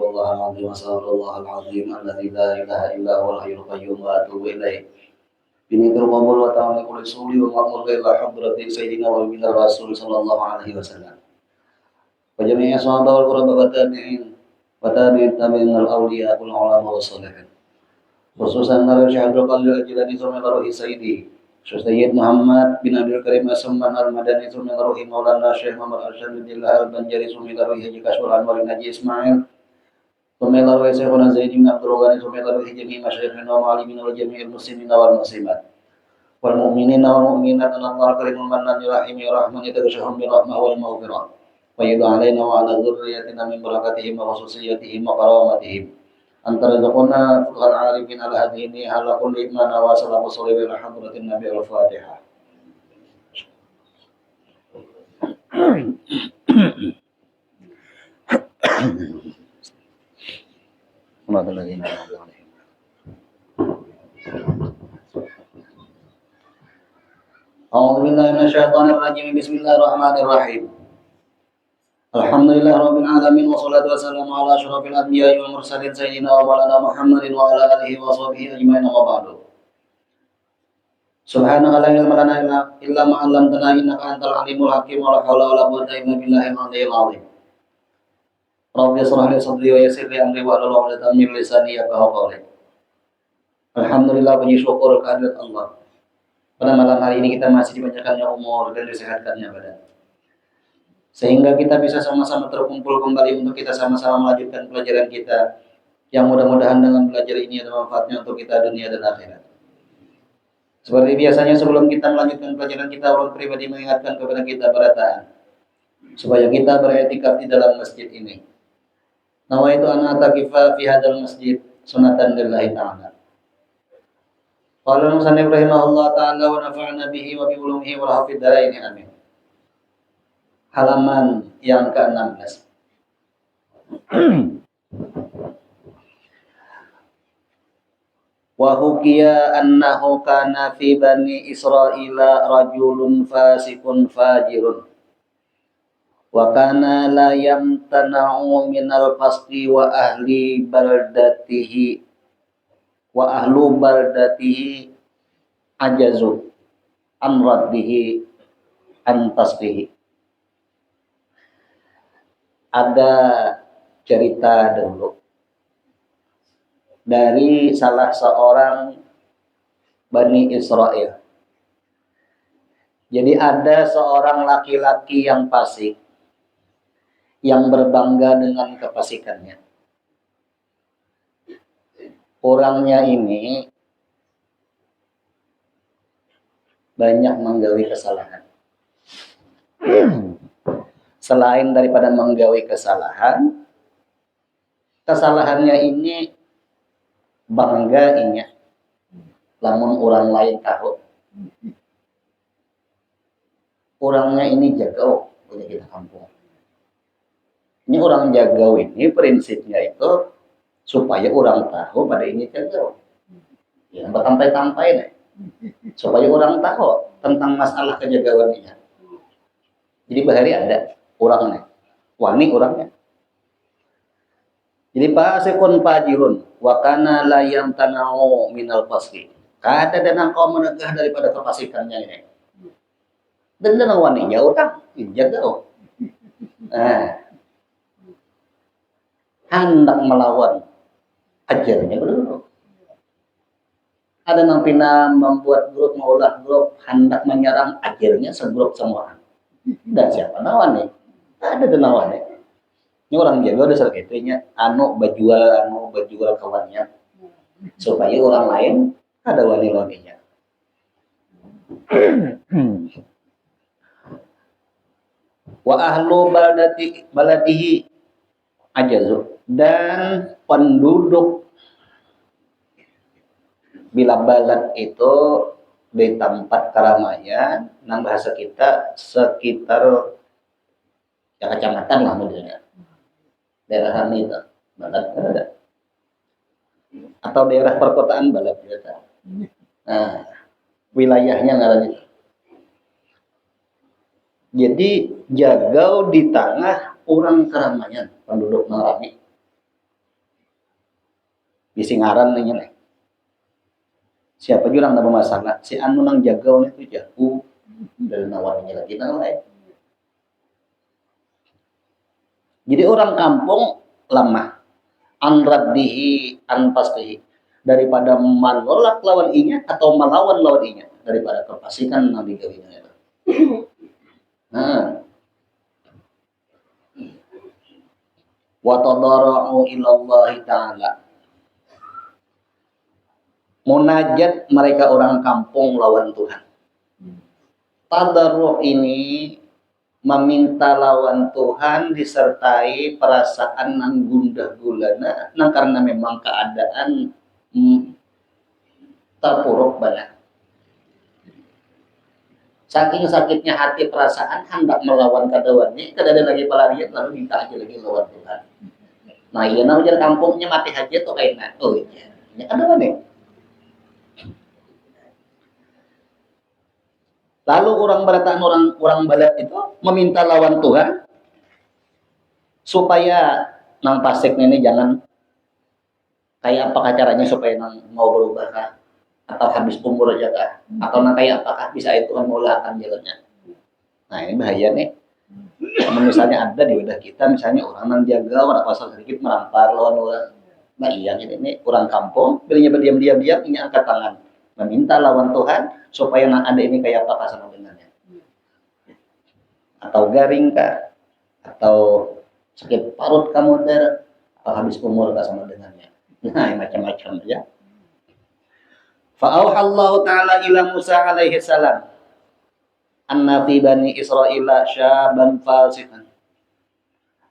Astaghfirullah al-azim alladzi la ilaha illa huwal hayyul qayyum wa atubu ilaih. Binitul qabul wa ta'ala kulli suli wa ma'mur ila hadrati sayyidina wa nabiyina rasul sallallahu alaihi wasallam. Wa jami'i sahabat wal qurba wa tabi'in wa tabi'in al-awliya wal ulama wa sholihin. Khususan dari Syekh Abdul Jilani Sumi Rohi Sayyidi Syed Muhammad bin Abdul Karim As-Samman Al-Madani Sumi Rohi Maulana Syekh Muhammad Arsyadillah Al-Banjari Sumi Rohi Haji Kashful Anwar Haji Ismail Sumi Rohi Syekhuna Zaidi bin Abdul Ghani Sumi Rohi Jami' Masyayikhin wa Ma'alimin wa Jami'il Muslimin wal Muslimat wal Mu'minin wal Mu'minat Allah Karimul Mannan Rahimi Rahman Yataghashahum bi rahmah wal maghfirah wa yudhu alaina wa ala dhurriyyatina min barakatihim wa khususiyatihim wa karamatihim antara zakona fuqal arifin ala hadini ala kulli mana wa salamu sallallahu ala hadratin nabi al-fatihah. A'udzu billahi minasyaitonir rajim. Bismillahirrahmanirrahim. Alhamdulillah rabbil alamin wassalatu wassalamu ala asyrafil anbiya'i wal mursalin sayyidina wa maulana Muhammadin wa ala alihi wa sahbihi ajmain wa ba'du. Subhanaka la ilma lana illa ma 'allamtana innaka antal alimul hakim wa la haula wa la quwwata illa billahil aliyyil azim. Rabbi shrah li sadri wa yassir li amri wa hlul 'uqdatam min lisani yafqahu qawli. Alhamdulillah, puji syukur kehadirat Allah. Pada malam hari ini kita masih dipanjangkannya umur dan disehatkannya badan, sehingga kita bisa sama-sama terkumpul kembali untuk kita sama-sama melanjutkan pelajaran kita, yang mudah-mudahan dengan belajar ini ada manfaatnya untuk kita dunia dan akhirat. Seperti biasanya sebelum kita melanjutkan pelajaran kita, ulun pribadi mengingatkan kepada kita berataan supaya kita beriktikaf di dalam masjid ini. Nawaitu an atakifa fi hadzal masjid sunatan lillahi ta'ala. Qala musannif rahimahullah ta'ala wa nafa'ana bihi wa bi ulumihi wal hafidh darain amin. Halaman yang ke-16. Wa hukiya annahu kana fi bani Israila rajulun fasikun fajirun wa kana la yamtana'u minal fasqi wa ahli baldatihi wa ahlu baldatihi ajazu an raddihi an tasbihi. Ada cerita dulu dari salah seorang Bani Israel. Jadi ada seorang laki-laki yang fasik yang berbangga dengan kefasikannya. Orangnya ini banyak menggawi kesalahan. Selain daripada menggawi kesalahannya ini bangga inya lamun orang lain tahu. Orangnya ini jagau punya kita kampung. Ini orang jagau ini prinsipnya itu supaya orang tahu pada ini jagau. Ya, bertampai-tampai nih. Supaya orang tahu tentang masalah kejagauannya. Jadi bahari ada orangnya, wani orangnya. Jadi fasikun fajirun wa kana la yamtana'u minal fasqi. Kada dan engkau menegah daripada kefasikannya ini. Dan waninya orang jagau. Hendak melawan ajarnya dulu. Ada nampina membuat grup, maulah grup, hendak menyerang ajarnya segrup semua. Dan siapa nawannya? Ada nawannya. Ini orang jago ada sekretnya, anu bajual kawannya, supaya orang lain ada wani-waninya. Wa ahlu baladihi ajazu, dan penduduk bila balad itu di tempat keramaian, nang bahasa kita sekitar ya kecamatan lah modelnya, daerah itu balad ada, atau daerah perkotaan balad juga. Nah, wilayahnya ngarannya. Jadi jagau di tengah orang keramaian, penduduk ngarami. Bisi ngaran nih. Siapa jurang na masalah si anu nang jagaw itu jago dari nawarnya lagi nang lain. Jadi orang kampung lemah an raddihi an pastihi daripada menolak lawan inya atau melawan lawan inya daripada kepastikan nabi gawinya itu. Nah, wa tadarra'u ila Allah taala. Munajat mereka orang kampung lawan Tuhan. Tadarru' ini meminta lawan Tuhan disertai perasaan nang gundah gulana nang karena memang keadaan terpuruk banget. Saking sakitnya hati perasaan hendak melawan kadawannya, kadada lagi pelarian lalu minta aja lagi lawan Tuhan. Nah, iya namanya kampungnya mati aja tuh kayaknya. Oh iya, ini ada mana? Lalu orang barataan orang balat itu meminta lawan Tuhan supaya nang pasek ini jangan kayak apakah caranya supaya nang mau berubah kah? Atau habis umur aja kah? Atau nang kayak apakah bisa itu Tuhan mulakan jalannya? Nah ini bahaya nih. Kalau misalnya ada di wadah kita misalnya orang nang jaga orang pasal sedikit merampar lawan orang. Nah iya ini orang kampung belinya berdiam-diam ini angkat tangan meminta lawan Tuhan supaya nang ada ini kayak apakah sama dengannya. Atau garing kah? Atau sakit parut kamu darah? Atau habis umur kah sama dengannya? Nah macam-macam ya. Fa'auhallahu ta'ala ila Musa alaihi salam anna fi bani Israila syaban fasikan.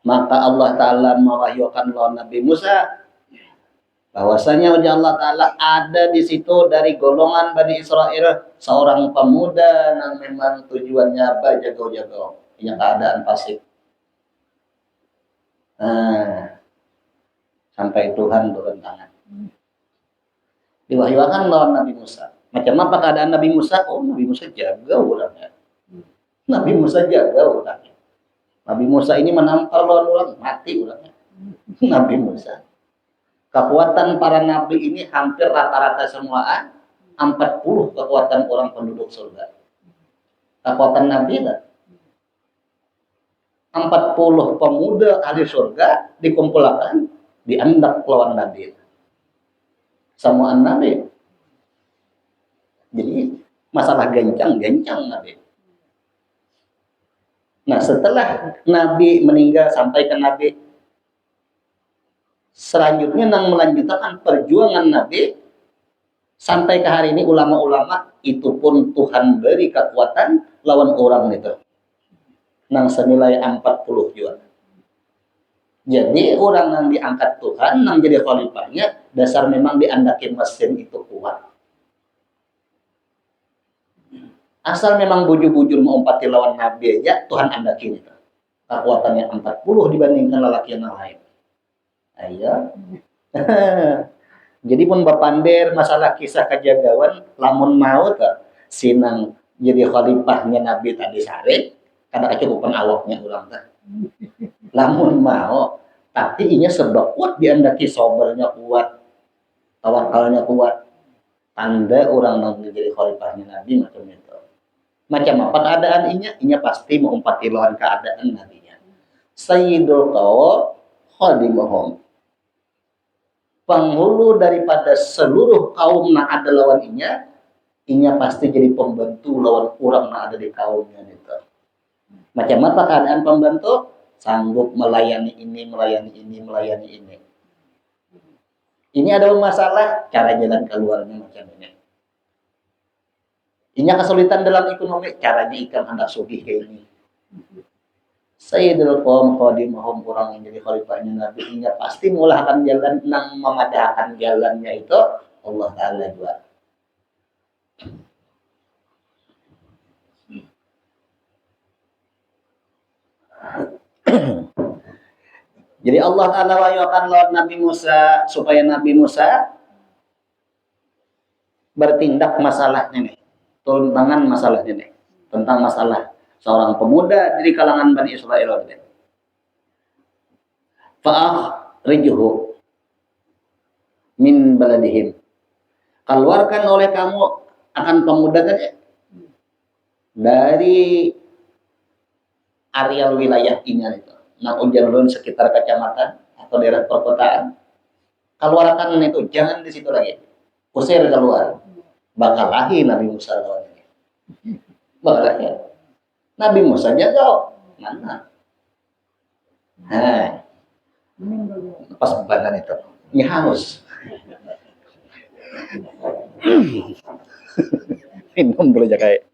Maka Allah Ta'ala mewahyukan lawan Nabi Musa bahwasanya Allah Ta'ala ada di situ dari golongan Bani Israel seorang pemuda yang memang tujuannya apa jago-jago punya keadaan fasik. Nah, sampai Tuhan turun tangan diwahyukan lawan Nabi Musa. Macam apa keadaan Nabi Musa? Oh, Nabi Musa jaga orangnya. Nabi Musa jaga orangnya. Nabi Musa ini menampar lawan orang mati orangnya. Nabi Musa. Kekuatan para nabi ini hampir rata-rata semuaan 40 kekuatan orang penduduk surga. Kekuatan nabi lah. 40 pemuda ahli surga dikumpulkan diandak lawan nabi. Samuan nabi. Jadi masalah gencang nabi. Nah setelah nabi meninggal sampai ke nabi selanjutnya yang melanjutkan perjuangan Nabi sampai ke hari ini ulama-ulama itu pun Tuhan beri kekuatan lawan orang itu nang senilai 40 juta. Jadi orang yang diangkat Tuhan nang jadi khalifahnya dasar memang diandakin mesin itu kuat. Asal memang bujur-bujur mengumpati lawan Nabi aja Tuhan andakin itu. Kekuatannya 40 dibandingkan lelaki yang lain. Ayo. Jadi pun bapander masalah kisah kejagawan lamun mau ke sinang jadi khalifahnya Nabi tadi sare karena kecukupan awaknya urang teh. Lamun mau tapi inya serba kuat diandaki sobernya kuat, tawakalnya kuat. Tanda orang yang jadi khalifahnya Nabi macam itu. Macam apa keadaan inya pasti mengumpati lawan keadaan nabinya. Sayyidul qaum khadimuhum. Penghulu daripada seluruh kaum yang ada lawan inya pasti jadi pembantu lawan orang yang ada di kaumnya itu. Macam apa keadaan pembantu? Sanggup melayani ini. Ini ada masalah, cara jalan keluarnya macam ini. Inya kesulitan dalam ekonomi, caranya ikan hendak sugih kayak ini. Sayyidul qaum khadimuhum orang yang jadi khalifahnya Nabi inya pasti mulahkan jalan nang memadahkan jalannya itu Allah Ta'ala juga. Jadi Allah Ta'ala wahyukan lawan Nabi Musa supaya Nabi Musa bertindak masalahnya nih, turun tangan masalahnya nih, tentang masalah seorang pemuda dari kalangan Bani Israel. Fa'akhrijuhu. min baladihim. Keluarkan oleh kamu akan pemuda tadi dari areal wilayah ini itu. Nah, ujarun sekitar kecamatan atau daerah perkotaan. Keluarkan itu, jangan di situ lagi. Usir keluar. Bakal lagi Nabi Musa lawan ini. Bakal lagi. Nabi Musa jauh. Mana? Nah, pas badan itu. Ini haus. Minum dulu aja kayak.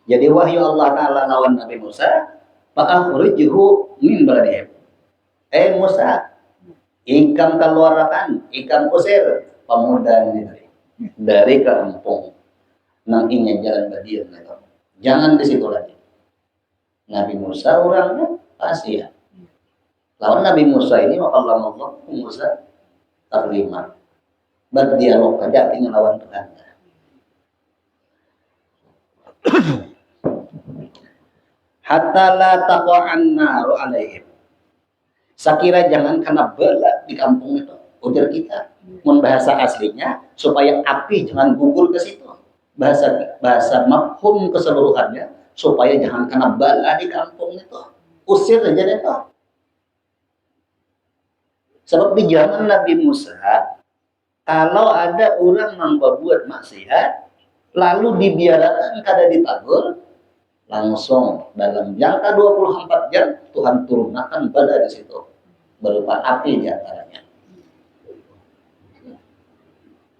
Jadi wahyu Allah Ta'ala lawan Nabi Musa, fa'akhrijhu min baladihim. Musa, ikam keluarkan, ikam usir pemuda ini dari kampung. Nang ingin jalan badian itu. Jangan di situ lagi. Nabi Musa orangnya pasti ya. Lawan Nabi Musa ini Allah Musa taklimat. Berdialog aja dengan lawan Tuhan. Hatta la taqa'an naru alaihim. Sakira jangan kena bala di kampung itu. Ujar kita. Mun bahasa aslinya supaya api jangan gugur ke situ. Bahasa mafhum keseluruhannya supaya jangan kena bala di kampung itu. Usir aja deh toh. Sebab di zaman Nabi Musa, kalau ada orang yang berbuat maksiat, lalu dibiarkan kada ditagur, langsung dalam jangka 24 jam Tuhan turunkan bala di situ berupa api di antaranya.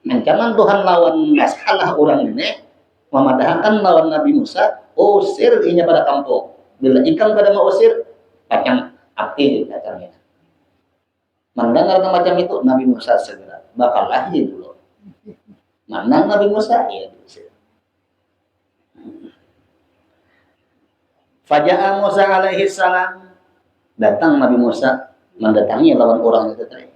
Ancaman Tuhan lawan masalah orang ini memadahkan lawan Nabi Musa, usir inya pada kampung. Bila ikan kada mau usir, kacang api di kacangnya. Mendengar macam itu Nabi Musa segera bakal lahir dulu. Mana Nabi Musa? Iya diusir. Faja'a Musa alaihi salam, datang Nabi Musa mendatangi lawan orang itu tadi.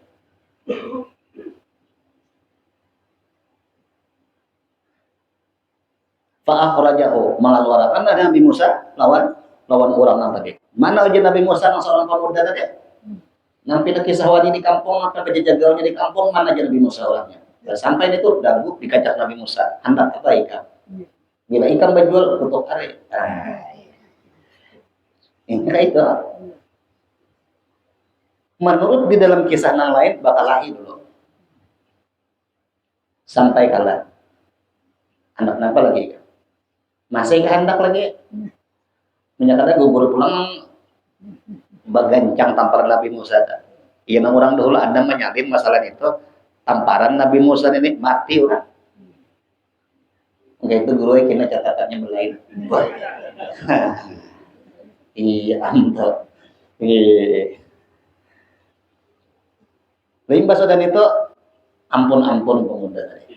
Fa'akhrajahu, mengeluarkan Nabi Musa lawan orang tadi. Mana ujian Nabi Musa yang seorang pemuda tadi? Nampi kisah wadi di kampung, apa kejagalnya di kampung, mana aja Nabi Musa orangnya. Dan sampai itu dagu dikacak Nabi Musa, hendak apa ikan? Bila ikan berjual kutuk kare. Ini itu. Menurut di dalam kisah yang lain bakal lahir dulu. Sampai kalah. Hendak apa lagi? Masih hendak lagi. Menyatakan gugur pulang bagancang tamparan Nabi Musa. Iya, orang dahulu ada menyalin masalah itu. Tamparan Nabi Musa ini mati orang. Enggak itu guru kena catatannya berlain. Iya, anto. Iya. Lain bahasa dan itu ampun pemuda tadi.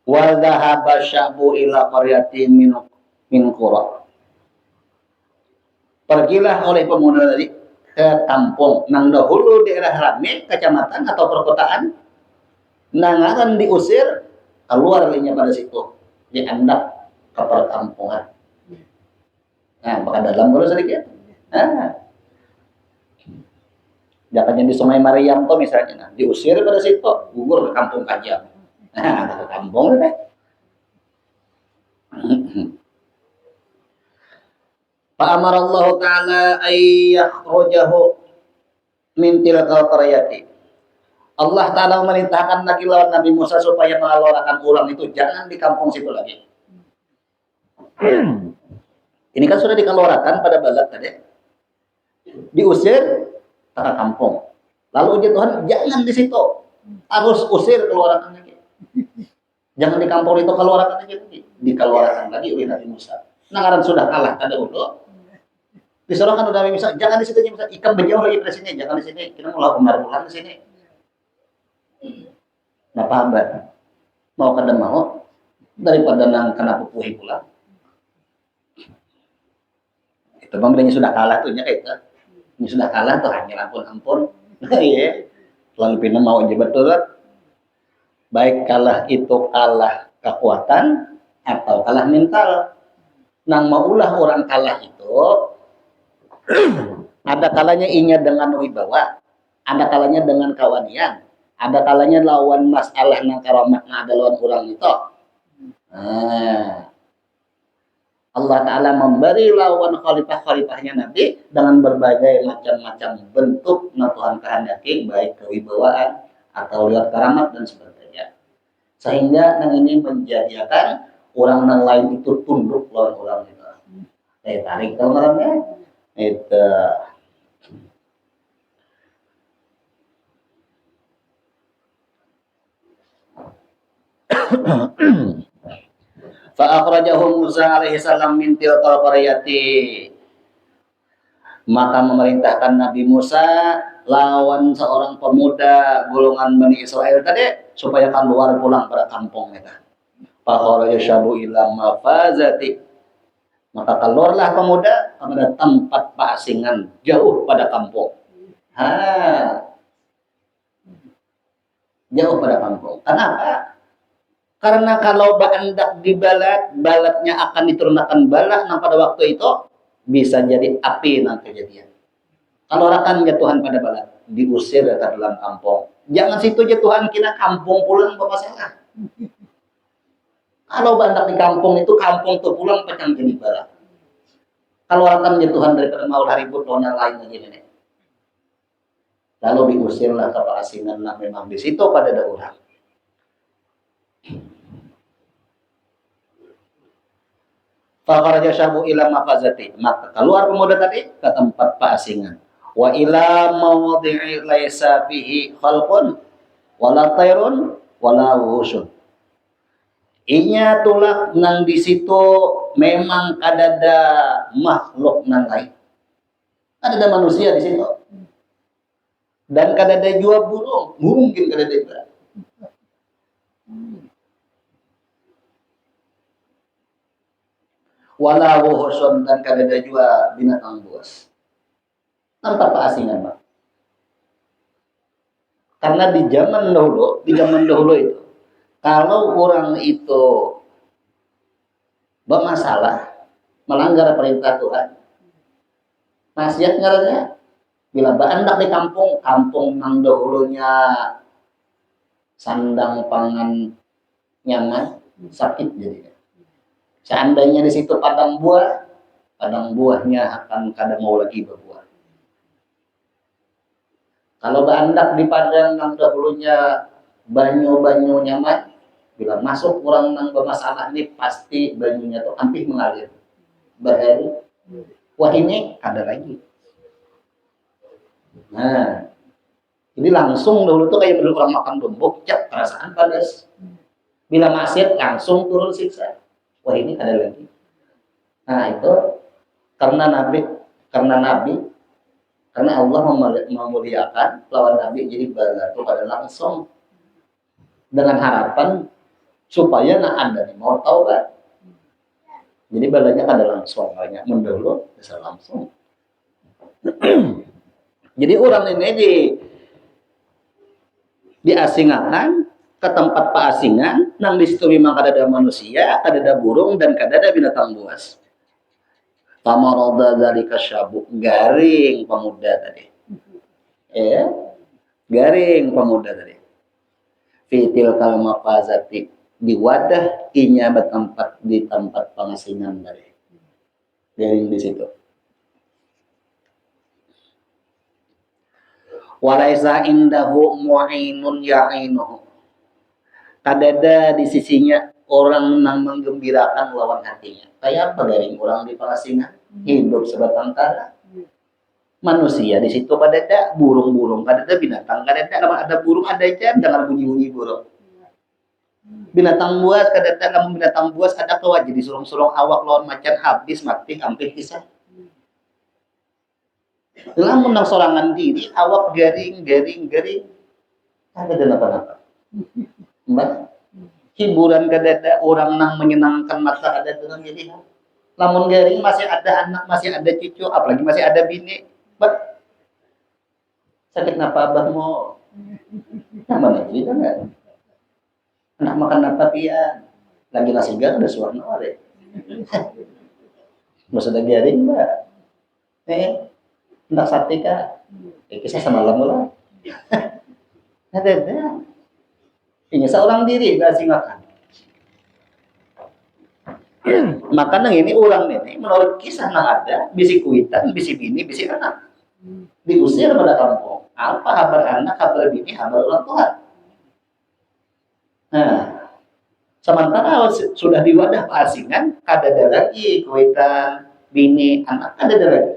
Wa dhahaba sya'bu ila qaryatin min qura. Pergilah oleh pemuda tadi ke kampung nang dahulu daerah rame, kecamatan atau perkotaan, nangaran diusir, keluar lainnya pada situ, diandak ke perkampungan. Nah, bakal dalam dulu sedikit. Jangan di Sungai Mariam tuh misalnya, nah, diusir pada situ, gugur ke kampung Kajang. Nah, ke kampung deh. Fa'amara Allah Ta'ala ayyakhrujahu min tilkal qaryati. Allah Ta'ala memerintahkan lagi lawan Nabi Musa supaya mengeluarkan orang itu jangan di kampung situ lagi. Ini kan sudah dikeluarkan pada balat tadi. Diusir ke kampung. Lalu ujian Tuhan jangan di situ. Harus usir keluarkan lagi. Jangan di kampung itu keluarkan lagi. Dikeluarkan lagi oleh Nabi Musa. Nangaran sudah kalah pada dulu. Diserahkan oleh Nabi Musa, jangan di situ Musa. Ikan berjauh lagi dari sini, jangan di sini. Kita mau umar di sini. Nah, paham, Mbak? Mau kada mau daripada nang kena pupuhi pula. Itu pemerintahnya sudah kalah tuh nya itu. Ini sudah kalah tuh hanya ampun. Iya. Lalu pina mau aja betul. Baik kalah itu kalah kekuatan atau kalah mental. Nang maulah orang kalah itu ada kalanya ingat dengan wibawa, ada kalanya dengan kawanian, ada kalanya lawan masalah nang karamat ada lawan orang itu. Nah, Allah Ta'ala memberi lawan khalifah-khalifahnya Nabi dengan berbagai macam-macam bentuk na Tuhan kehendaki, baik kewibawaan atau lewat karamat dan sebagainya. Sehingga nang ini menjadikan orang yang lain itu tunduk lawan orang itu. Tarik kalau orangnya itu. Fa akhrajahu Musa alaihi salam min tilqal qaryati. Maka memerintahkan Nabi Musa lawan seorang pemuda golongan Bani Israel tadi supaya keluar pulang pada kampung mereka. Fa kharaja syabu ila mafazati. Maka keluarlah pemuda kepada tempat pasingan jauh pada kampung. Jauh pada kampung. Kenapa? Karena kalau hendak di balatnya akan diturunkan balat, nah pada waktu itu bisa jadi api nanti kejadian. Kalau akan jatuhan pada balat, diusir ke dalam kampung. Jangan situ jatuhan kina kampung pulang bermasalah. Kalau bandak di kampung itu kampung tuh pulang pecah jadi balat. Kalau akan jatuhan daripada mau ribut yang lain lagi ini. Lalu diusirlah ke paasingan, nah memang di situ pada ada orang. Fakharaja syabu ila mafazati, maka keluar pemuda tadi ke tempat paasingan. Wa ila mawdi'i laisa fihi khalqun wala tayrun wala wuhusun. Inya tulak nang di situ memang kadada makhluk nang lain. Ada manusia di situ. Dan kadada jua burung mungkin kadada juga. Wala wuhusun dan kadada jua binatang buas. Tempat paasingan, Pak. Karena di zaman dahulu itu, kalau orang itu bermasalah, melanggar perintah Tuhan, maksiat ngarannya, bila bandak di kampung nang dahulunya sandang pangan nyaman, sakit jadinya. Seandainya di situ padang buahnya akan kadang mau lagi berbuah. Kalau bandak di padang yang dahulunya banyu nyaman, bila masuk orang yang bermasalah ini pasti banyunya tuh hampir mengalir. Bahari, wah ini ada lagi. Nah, jadi langsung dahulu tuh kayak orang makan lombok, cek perasaan panas. Bila maksiat langsung turun siksa. Wah ini ada lagi. Nah itu karena Allah memuliakan lawan Nabi, jadi bala itu pada langsung dengan harapan supaya anda mau taubat. Jadi balanya kada langsung, banyak mendahulu bisa langsung. Jadi orang ini diasingkan ke tempat paasingan, nang di situ memang kadada manusia, kadada burung dan kadada binatang buas. Tamarada dzalika syabu, garing pemuda tadi. Ya, garing pemuda tadi. Fitil kalmafazati, di wadah inya bertempat di tempat pengasingan tadi. Garing di situ. Walaisa indahu mu'inun ya'inuhu. Kadada di sisinya orang yang menggembirakan lawan hatinya. Kayak apa dari orang di pengasingan? Hidup sebatang kara. Manusia di situ kadada, burung-burung kadada, binatang kadada, ada burung ada aja dengan bunyi-bunyi burung. Binatang buas kadada, namun binatang buas ada kau jadi sulung-sulung awak lawan macan habis mati hampir kisah. Lamun nang sorangan diri awak garing. Ada dan apa-apa. Mbak, hiburan kadada orang nang menyenangkan mata ada dengan jadi lamun garing masih ada anak masih ada cucu apalagi masih ada bini sakit napa abah mau mana jadi kan anak makan apa pian lagi nasi gang ada suaranya deh masih ada garing mbak hendak sate kak kisah semalam lah ada ini seorang diri gak sih makan makanya ini orang ini menurut kisah yang ada bisi kuitan bisi bini bisi anak diusir pada kampung apa kabar anak kabar bini kabar orang tua nah sementara sudah di wadah keasingan ada lagi kuitan bini anak ada lagi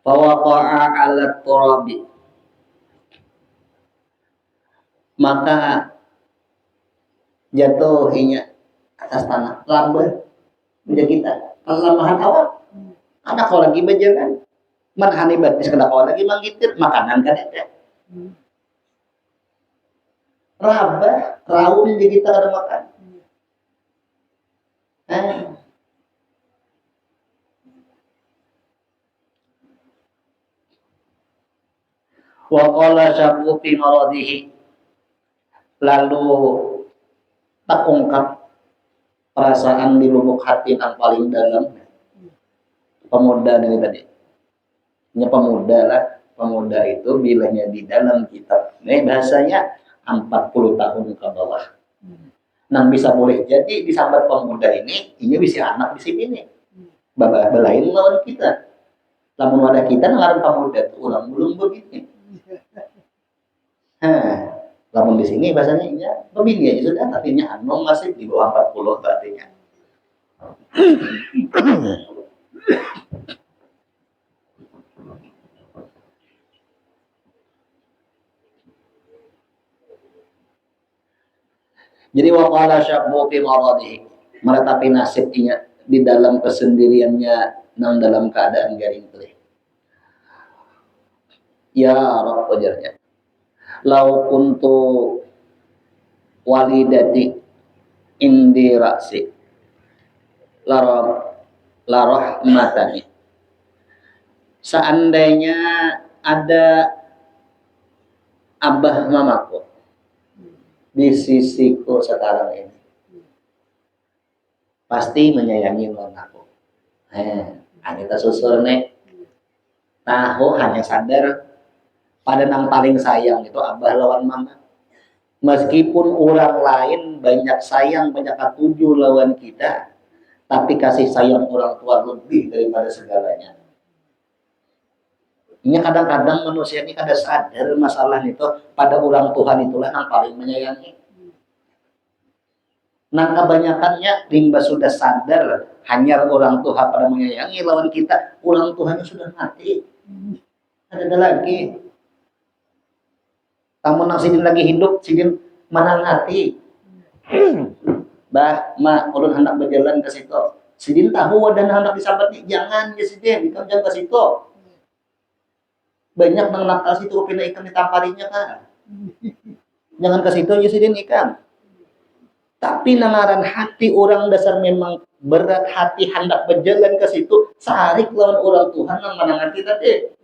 fawaqa'a 'ala turabi maka jatuhinya atas tanah lambat menjadi kita kelemahan awal anak kalau lagi berjalan manhani batis kena kalau lagi manggitir makanan kan ada rabah raum jadi kita ada makan wa qala syabu fi maradihi lalu tak ungkap perasaan di lubuk hati yang paling dalam pemuda ini tadi nya pemuda itu bilanya di dalam kitab ini bahasanya 40 tahun ke bawah nah bisa boleh jadi disambat pemuda ini bisa anak bisa bini belain lawan kita lamun wadah kita ngaran pemuda itu ulang belum begitu lamun di sini bahasanya ya pembini aja sudah artinya anu masih di bawah 40 artinya. Jadi waqala syabbu fi maradihi meratapi nasibnya di dalam kesendiriannya nang dalam keadaan garing teh. Ya Rabb wajarnya lau kuntu walidati indi raksi larahmatani seandainya ada abah mamaku di sisiku sekarang ini pasti menyayangi aku kita susur nih tahu hanya sadar pada yang paling sayang itu abah lawan mama. Meskipun orang lain banyak sayang, banyak katuju lawan kita, tapi kasih sayang orang tua lebih daripada segalanya. Ini kadang-kadang manusia ini kada sadar masalah itu pada orang Tuhan itulah yang paling menyayangi. Nah kebanyakannya rimba sudah sadar hanya orang Tuhan pada menyayangi lawan kita, orang Tuhannya sudah mati. Ada lagi. Kamu nang sidin lagi hidup, sidin mana hati. Bah, mak, ulun hendak berjalan ke situ. Sidin tahu wadah hendak disambat nih, jangan ya sidin, ikam jangan ke situ. Banyak nang nakal situ pindah ikan ditamparinya kan. Jangan ke situ ya sidin ikan. Tapi nangaran hati orang dasar memang berat hati hendak berjalan ke situ, sarik lawan orang Tuhan nang manangan kita deh.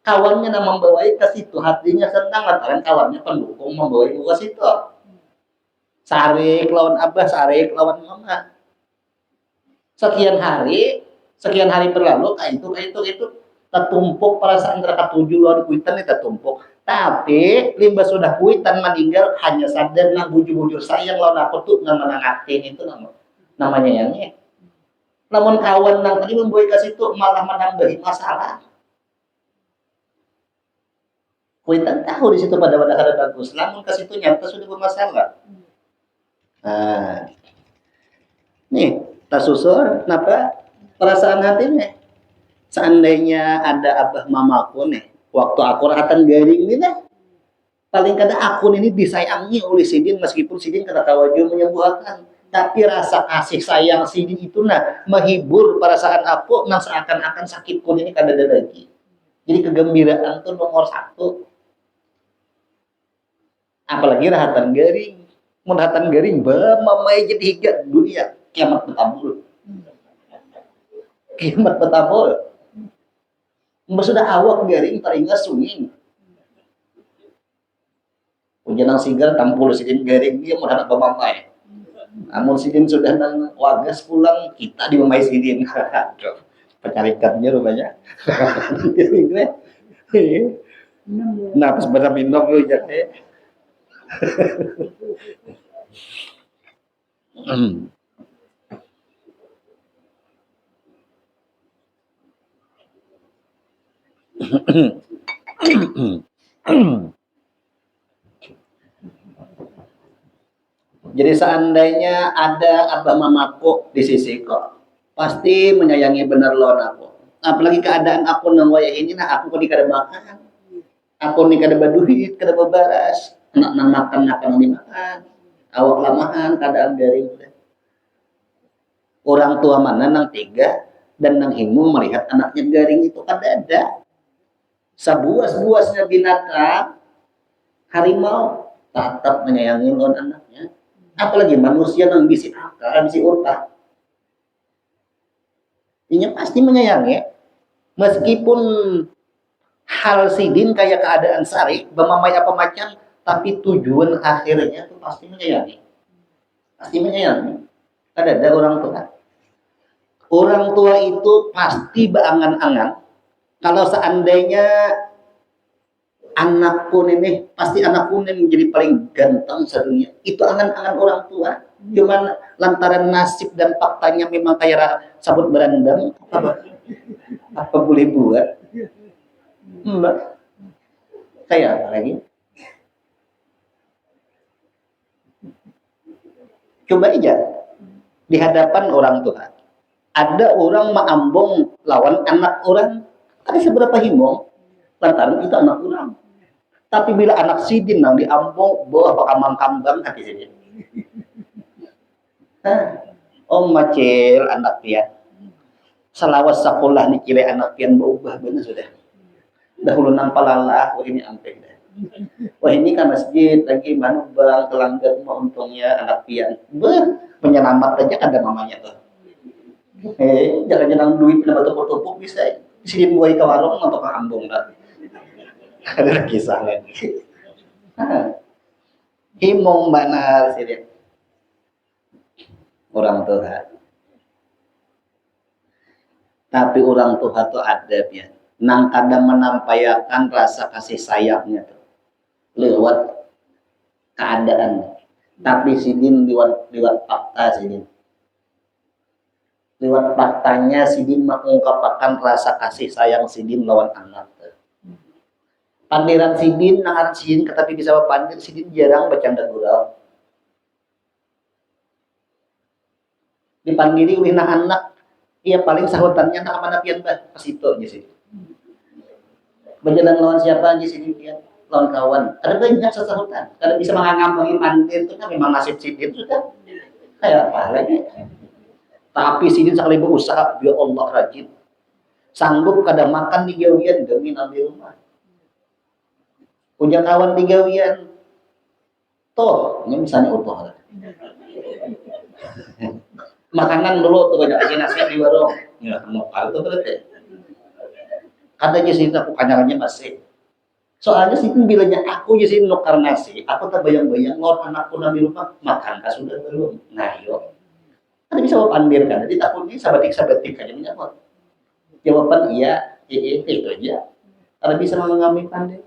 Kawannya yang membawai ke situ hatinya senang lantaran kawannya pendukung membawai ke situ sarik lawan abah sarik lawan mama sekian hari berlalu kayak itu tertumpuk perasaan antara ketujuh lawan kuitan itu tertumpuk tapi limbah sudah kuitan meninggal hanya sadar nah bujur-bujur sayang lawan aku tuh nggak menangatin itu namanya yangnya namun kawan yang tadi membawai ke situ malah menambahi masalah kuitan tahu di situ pada ada bagus, namun ke situ nyata sudah bermasalah. Nah, nih tasusur, kenapa perasaan hatinya? Seandainya ada abah mamaku nih, waktu aku rahatan garing ini nih, paling kada akun ini disayangi oleh sidin meskipun sidin kada kawaju menyembuhkan, tapi rasa kasih sayang sidin itu nah menghibur perasaan aku, nah seakan-akan sakit kun ini kada ada lagi. Jadi kegembiraan tuh nomor satu. Apalagi rahatan garing. Mun rahatan garing, mamai jadi higa dunia. Kiamat betabul. Kiamat betabul. Mbak sudah awak garing, taringga sunging. Ujanang sigar tampul sidin garing dia mau hendak pemamai. Namun sidin sudah nang wagas pulang, kita di mamai sidin. Pecarikannya rupanya. Nah, pas pada minum lu jadi. Jadi seandainya ada abah mamaku di sisiku, pasti menyayangi benar lawan aku. Apalagi keadaan aku nang waya ini, nah aku kok kada makan, aku nih kada baduit, kada babaras, anak nang makan nang dimakan, awak lamahan keadaan garing. Orang tua mana nang tiga dan nang himu melihat anaknya garing itu kada ada. Sebuas-buasnya binatang, harimau tetap menyayangi lawan anaknya. Apalagi manusia yang bisi akal, bisi otak. Ini pasti menyayangi. Meskipun hal sidin kayak keadaan sari, bemamai apa macam, tapi tujuan akhirnya itu pasti menyayangi. Pasti menyayangi. Ada orang tua. Orang tua itu pasti berangan-angan. Kalau seandainya anak pun ini pasti anak pun ini menjadi paling ganteng sedunia. Itu angan-angan orang tua. Cuman lantaran nasib dan faktanya memang kayak sabut berandang, apa boleh buat? Mbak, kayak apa lagi? Coba aja di hadapan orang tua. Ada orang maambong lawan anak orang, ada seberapa himong, lantaran itu anak orang. Tapi bila anak sidin nang diambong, bawa pakamang kambang hati sidin. Om macil anak pian. Salawas sekolah ni kira anak pian berubah benar sudah. Dahulu nang palalah, wah ini ampek dah. Wah ini kan masjid lagi mana bang kelanggar mau untungnya anak pian. Penyelamat aja ada mamanya tuh. Jangan jangan duit na batupuk-tupuk bisa. Sidin buai ke warung untuk ambong dah. Ada kisah lagi. Himong benar sidin. Orang tua. Tapi orang tua itu ada ya. Nang kada menampaikan rasa kasih sayangnya tuh lewat keadaan. Tapi sidin lewat fakta sidin. Lewat faktanya sidin mengungkapkan rasa kasih sayang sidin lawan anak. Pandiran sidin nangan sidin tetapi bisa pandir sidin jarang bercanda gurau. Dipandiri oleh anak, ia paling sahutannya nak mana pian bah pas itu aja sih. Berjalan lawan siapa aja sini pian, lawan kawan. Ada banyak sesahutan. Kalau bisa mengangambangi pandir itu kan memang nasib sidin sudah. Kayak apa lagi? Tapi sidin sekali berusaha, ya Allah rajin. Sanggup kadang makan di gawian demi nabi rumah. Punya kawan di gawian. Toh, ini misalnya utuh. Makanan dulu tuh banyak aja nasi di warung. Ya, lokal tuh berarti. Kata aja sih aku kanyangannya masih. Soalnya sih bilanya aku aja sih nukar nasi. Aku tak bayang-bayang ngor anakku nabi rumah makan kah sudah belum. Nah, yuk. Kan bisa pandir kan. Jadi takutnya sabatik aja menyapa. Jawaban iya, itu aja. Karena bisa mengalami pandir.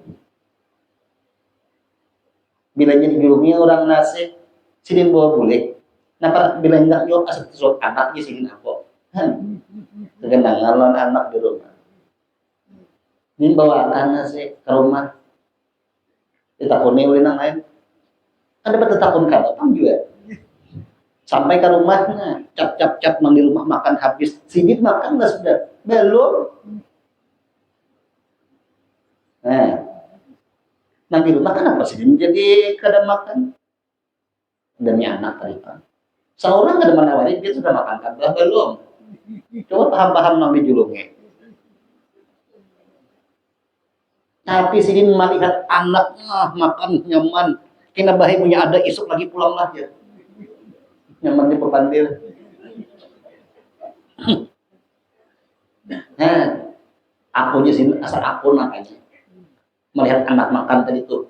Bilanya dijulungi orang nasi, sidin bawa boleh. Nah, bila enggak yuk asal surat anaknya sidin aku. Kegendangan lawan anak di rumah. Ini bawa nasi ke rumah. Ditakuni oleh nang lain. Ada betul takun kalau pun juga. Sampai ke rumahnya, cap mang di rumah makan habis. Sidin makan nggak sudah? Belum. Nah, di rumah kan apa sidin jadi kada makan demi anak tadi kan. Seorang kada menawari dia sudah makan kan? Belum. Coba paham-paham nang dijulungi. Tapi sini melihat anaknya makan nyaman, kena bahaya punya ada esok lagi pulang lagi. Nyaman di pepandir. Nah, akunya sini asal aku makanya melihat anak makan tadi tuh,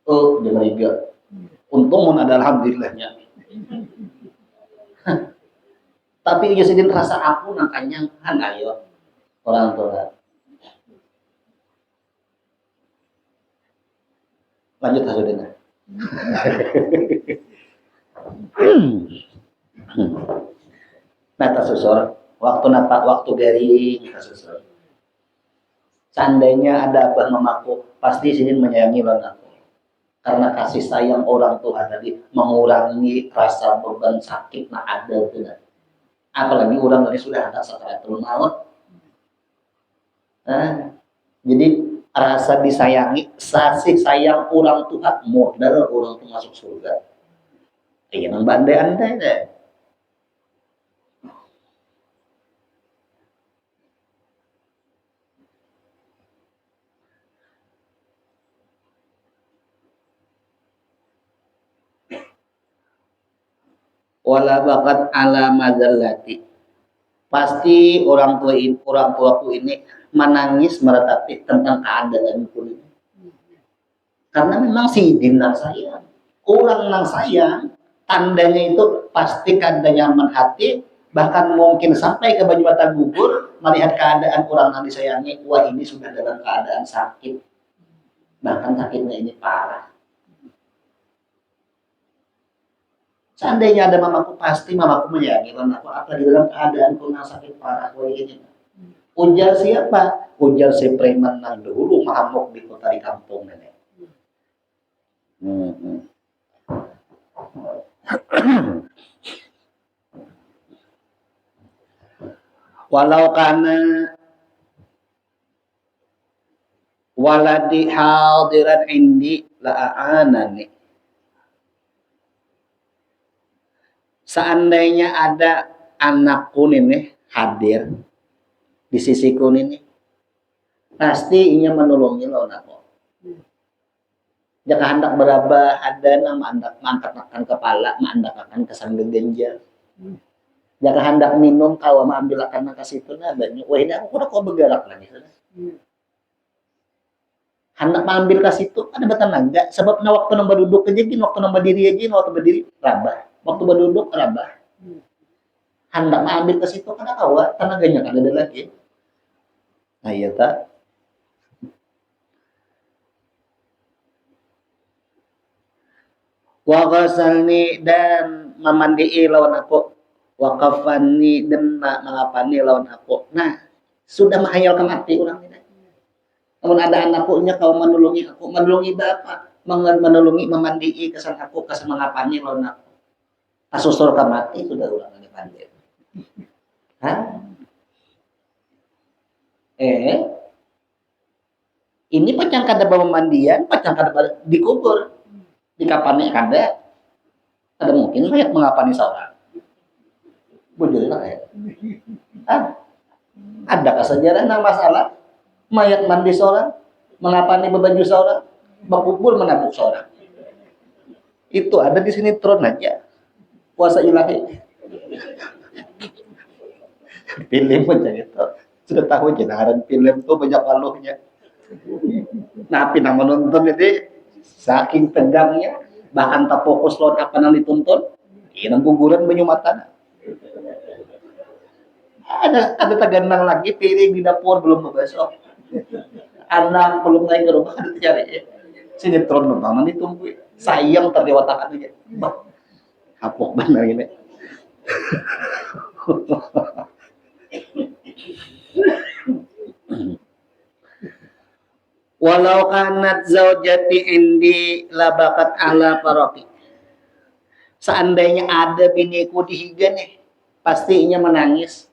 oh dia meriga. Untung mun ada alhamdulillahnya. Tapi dia sini rasa aku makanya kan ayo orang tua. Lanjut hasilnya. Nah, tasusur waktu garing tasusur. Seandainya ada abah mamaku, pasti sini menyayangi lawan aku. Karena kasih sayang orang tua tadi mengurangi rasa beban sakit nah ada tuh. Apalagi orang ini sudah ada sakaratul maut. Nah, jadi rasa disayangi, kasih sayang orang tua modal orang tua masuk surga. Jangan bandai-andai deh. Wala bakat ala mazallati. Pasti orang tuaku ini menangis meratapi tentang keadaanku ini. Karena memang si nang sayang, orang nang sayang, tandanya itu pasti kada nyaman hati, bahkan mungkin sampai ke baju mata gugur melihat keadaan orang yang disayangi, wah ini sudah dalam keadaan sakit, bahkan sakitnya ini parah. Seandainya ada mamaku, pasti mamaku menyayangi aku, apalagi dalam keadaan yang sakit parah, wah ini. Ujar siapa? Ujar si preman nang dulu mahamok di kota di kampung nenek. Walau kana waladi hadiran indi la'anani. Seandainya ada anakku ini hadir di sisiku ini, pasti ia menolongi lawan aku. Jika hendak berabah ada nama mengangkat kepala, mengandakakan kesan gegenjal. Jika hendak minum, kau ambil akan ke situ nah banyak. Wah ini aku udah kau bergerak lagi. Hendak ambil ke situ ada tenaga. Sebab na waktu nambah duduk aja, waktu nambah diri aja, waktu berdiri rabah. Waktu berduduk rabah. Hendak ambil ke situ karena kau tenaganya kan ada lagi. Nah iya tak. Wa ghasalni dan memandai lawan aku, wa kafani dan mengapani lawan aku. Nah, sudah menghayalkan hati orang ini. Namun ada anaknya kau menolongi aku, menolongi bapak, menolongi memandai kesan aku, kesan mengapani lawan aku. Kasusur ka mati sudah ulang ini pandai. Hah? Ini pacang kada pemandian, pacang kada dikubur. Di kapannya ada mungkin mayat mengapani seorang. Bujur lah ya. Adakah sejarah nang masalah mayat mandi seorang, mengapani bebaju seorang, berkubur menabuk seorang. Itu ada di sinetron aja. Puasa ilahi. Film aja gitu. Sudah tahu jenaran film tuh banyak waluhnya. Nah, pinang menonton itu saking tegangnya, bahkan tak fokus lawan apa yang ditonton, inang guguran banyu mata. Ada teganang lagi, piring di dapur belum membesok. Anak belum naik ke rumah, ada cari ya. Sinetron memang ditunggu. Sayang terlewatakan aja. Bah, kapok benar ini. Walau kanat zaujati indi labakat ala paroki. Seandainya ada biniku di higa nih, pastinya menangis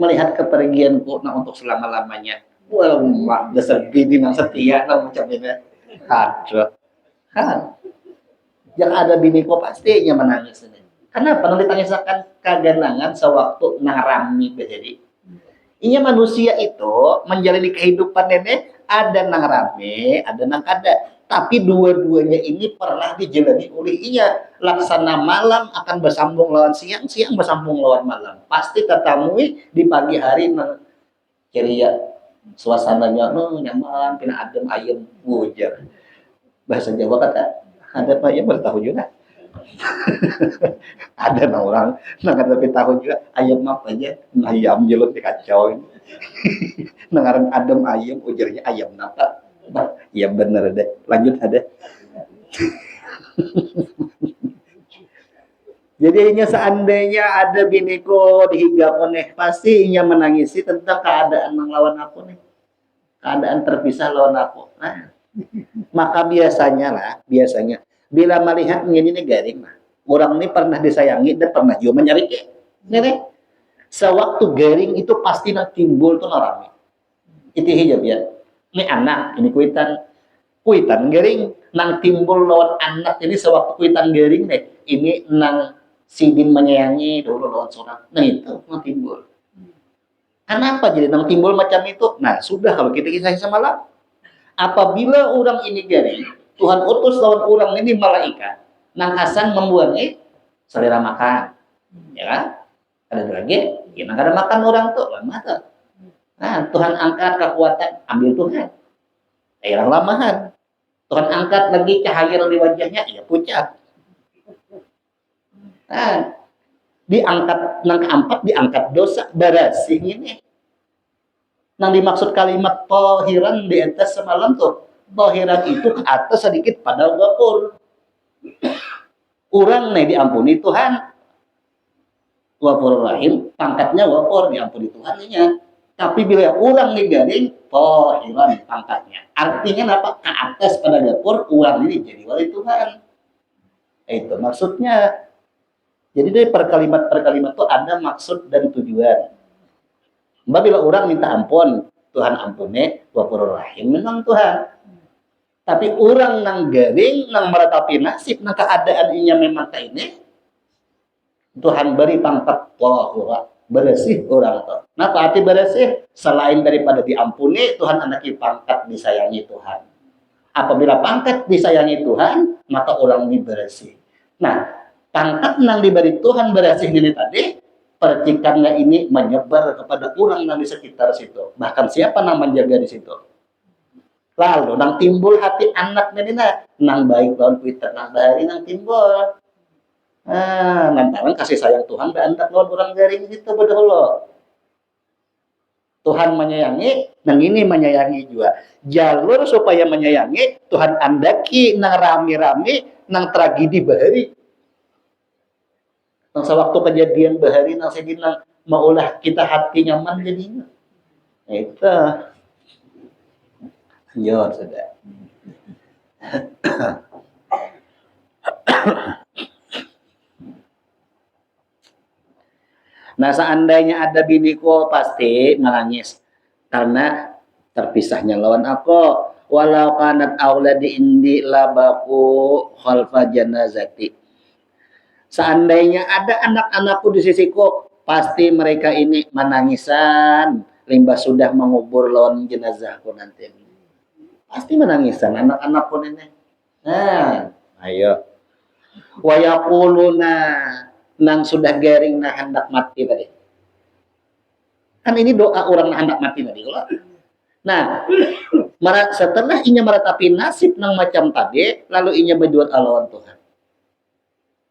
melihat kepergianku nah untuk selama-lamanya. Wah, dasar bini yang setia nah macam ini. Aduh. Yang ada biniku pastinya menangis ini. Kenapa? Nanti tangisakan kaganangan sewaktu narami jadi. Inya manusia itu menjalani kehidupan nenek ada nang rame, ada nang kada. Tapi dua-duanya ini pernah dijalani oleh iya. Laksana malam akan bersambung lawan siang, siang bersambung lawan malam. Pasti ketemui di pagi hari nang ceria, suasananya nyaman, pina adem ayem hujan. Bahasa Jawa kata ada ayam bertahu juga. Ada nang orang nang tapi tahu juga ayam apa aja, ayam jelek dikacau. Nangaran adem ayam ujarnya ayam napa. Bah, iya bener deh. Lanjut ada. Jadi inya seandainya ada biniku dihingga nih, pasti inya menangisi tentang keadaan yang lawan aku nih. Keadaan terpisah lawan aku. Nah, maka biasanya bila melihat ini garing, nah, orang ini pernah disayangi dan pernah juga mencari. Nih, sewaktu garing itu pasti nak timbul tuh narami. Itu hijab ya. Ini anak, ini kuitan garing nang timbul lawan anak ini sewaktu kuitan garing nih. Ini nang sidin menyayangi dulu lawan seorang. Nah itu nang timbul. Kenapa jadi nang timbul macam itu? Nah sudah kalau kita kisah semalam. Apabila orang ini garing, Tuhan utus lawan orang ini malaikat. Nang Hasan membuatnya selera makan. Ya kan? Ada lagi, ya, ada makan orang tuh, lama tuh. Nah, Tuhan angkat kekuatan, ambil Tuhan. Air lamahan. Tuhan angkat lagi cahaya di wajahnya, ya pucat. Nah, diangkat nang keempat diangkat dosa berasih ini. Nang dimaksud kalimat tohiran di atas semalam tuh, tohiran itu ke atas sedikit pada Ghafur. Orang nih diampuni Tuhan. Ghafur Rahim, pangkatnya Ghafur diampuni Tuhannya. Tapi bila orang nih garing, tohiran pangkatnya. Artinya apa? Ke atas pada Ghafur, orang ini jadi wali Tuhan. Itu maksudnya. Jadi dari perkalimat-perkalimat itu ada maksud dan tujuan. Mbak bila orang minta ampun, Tuhan ampuni, Ghafurur Rahim memang Tuhan. Tapi orang nang garing, nang meratapi nasib, nang keadaan inya memang kayak ini, Tuhan beri pangkat Tahura, bersih orang itu. Nah, arti bersih? Selain daripada diampuni, Tuhan anaki pangkat disayangi Tuhan. Apabila pangkat disayangi Tuhan, maka orang ini bersih. Nah, pangkat nang diberi Tuhan bersih ini tadi, percikannya ini menyebar kepada orang yang di sekitar situ. Bahkan siapa yang menjaga di situ. Lalu nang timbul hati anak ini nang baik lawan Twitter, nang bahari nang timbul. Nah, lantaran kasih sayang Tuhan beantak lawan orang garing itu betul. Tuhan menyayangi, nang ini menyayangi juga. Jalur supaya menyayangi, Tuhan andaki nang rame-rame, nang tragedi bahari. Nang sewaktu kejadian bahari nang sedina maulah kita hati nyaman jadinya. Itu. Yo, sudah. Nah, seandainya ada biniku pasti nangis karena terpisahnya lawan aku. Walau kanat auladi indi labaku khalfa janazati. Seandainya ada anak-anakku di sisiku, pasti mereka ini menangisan limbah sudah mengubur lawan jenazahku nanti. Pasti menangisan anak-anakku ini. Nah, ayo. Wa yaquluna nang sudah garing nah hendak mati tadi. Kan ini doa orang nah hendak mati tadi. Nah, setelah inya meratapi nasib nang macam tadi, lalu inya berjual lawan Tuhan.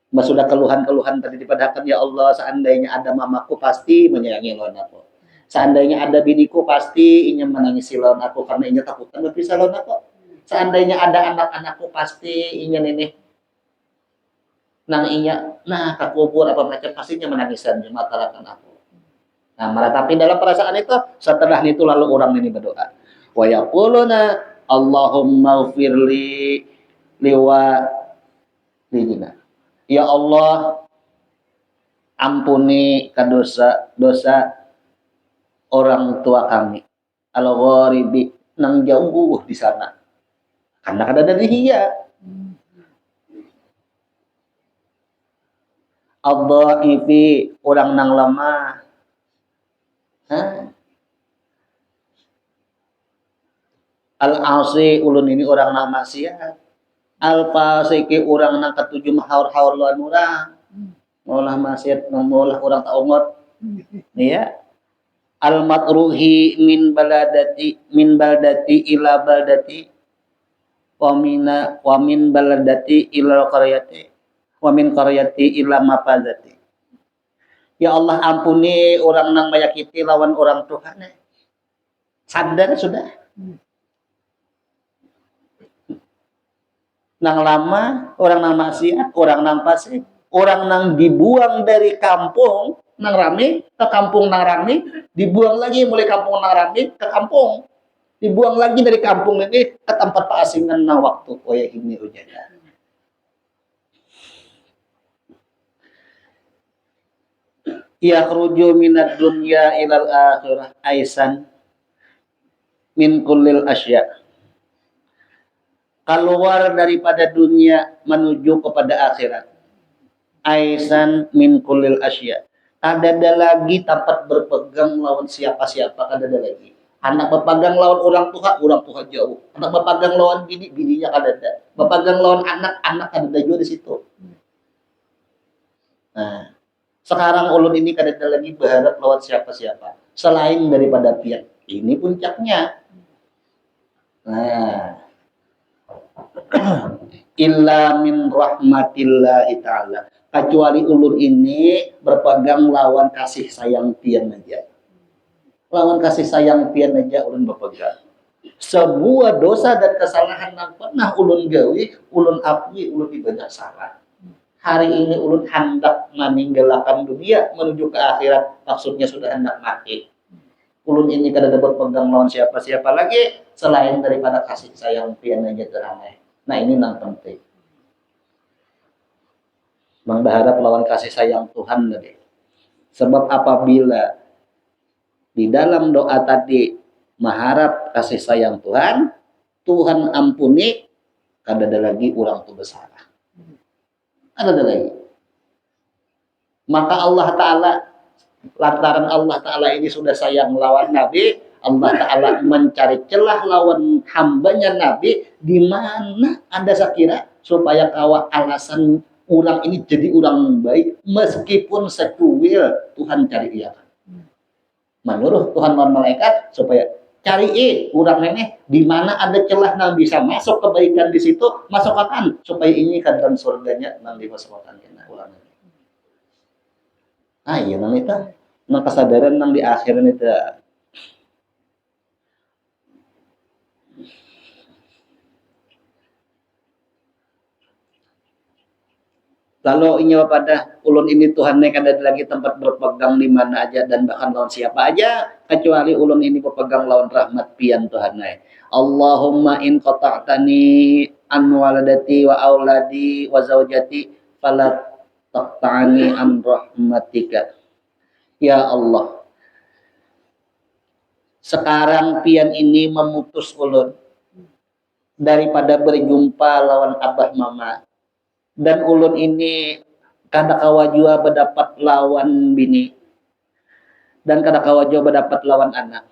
Mas sudah keluhan-keluhan tadi dipadahkan, ya Allah, seandainya ada mamaku pasti menyayangi lawan aku. Seandainya ada biniku pasti ingin menangisi lawan aku karena inya takutan berpisah lawan aku. Seandainya ada anak-anakku pasti ingin ini nang inya kakubur apa macam pastinya menangisan matarakan aku. Nah, meratapi dalam perasaan itu, setelah itu lalu orang ini berdoa. Wa yaquluna Allahumma ghfirli liwa lidina. Ya Allah, ampuni dosa-dosa orang tua kami. Al-gharibi nang jauh di sana. Karena ada dari hiya. Ad-dha'ifi orang nang lemah. Al-asi ulun ini orang nang maksiat. Al-fasiki orang nang ketujuh mahaur-haur luan orang. Maulah maksiat, maulah orang tak ongot. Ya. Al-matruhi min baldati ila baldati wa min baladati ila qaryati wa min qaryati ila mafazati. Ya Allah, ampuni orang nang menyakiti lawan orang Tuhan. Sadar sudah. Nang lama, orang nang maksiat, orang nang fasik, orang nang dibuang dari kampung nang rame ke kampung nang rame, dibuang lagi mulai kampung nang rame ke kampung, dibuang lagi dari kampung ini ke tempat paasingan nang waktu koya ini ujana. Yakhruju minad dunya ilal akhirah aisan min kullil asya. Keluar daripada dunia menuju kepada akhirat. Aisan min kullil asya. Ada lagi tempat berpegang lawan siapa-siapa, ada lagi. Anak berpegang lawan orang tua jauh. Anak berpegang lawan bininya ada. Berpegang lawan anak ada juga di situ. Nah, sekarang ulun ini kada lagi berharap lawan siapa-siapa selain daripada pian. Ini puncaknya. Nah, illa min rahmatillahi ta'ala. Kecuali ulun ini berpegang lawan kasih sayang pian aja. Lawan kasih sayang pian aja ulun berpegang. Sebuah dosa dan kesalahan yang pernah ulun gawi, ulun akui ulun ibadah salah. Hari ini ulun hendak meninggalkan dunia menuju ke akhirat, maksudnya sudah hendak mati. Ulun ini kada berpegang lawan siapa-siapa lagi selain daripada kasih sayang pian aja terangai. Nah, ini yang penting. Bang berharap lawan kasih sayang Tuhan tadi. Sebab apabila di dalam doa tadi mengharap kasih sayang Tuhan, Tuhan ampuni, kada ada lagi orang tu bersalah. Ada lagi. Maka Allah Ta'ala, lantaran Allah Ta'ala ini sudah sayang lawan Nabi, Allah Ta'ala mencari celah lawan hambanya Nabi, di mana ada sekira supaya kawa alasan orang ini jadi orang baik, meskipun secuil Tuhan cari dia. Menyuruh Tuhan dan malaikat supaya cari orang ini di mana ada celah yang bisa masuk kebaikan di situ, masukkan supaya ini kadang surganya nang dimasukkan kena ulang. Ah iya nang itu, nang kesadaran nang di akhir itu. Lalu inya pada ulun ini Tuhan nek ada lagi tempat berpegang di mana aja dan bahkan lawan siapa aja kecuali ulun ini berpegang lawan rahmat pian Tuhan nek. Allahumma in qata'tani an waladati wa auladi wa zaujati fala taqta'ani an rahmatika. Ya Allah, sekarang pian ini memutus ulun daripada berjumpa lawan abah mama. Dan ulun ini kada kawa jua berdapat lawan bini dan kada kawa jua berdapat lawan anak,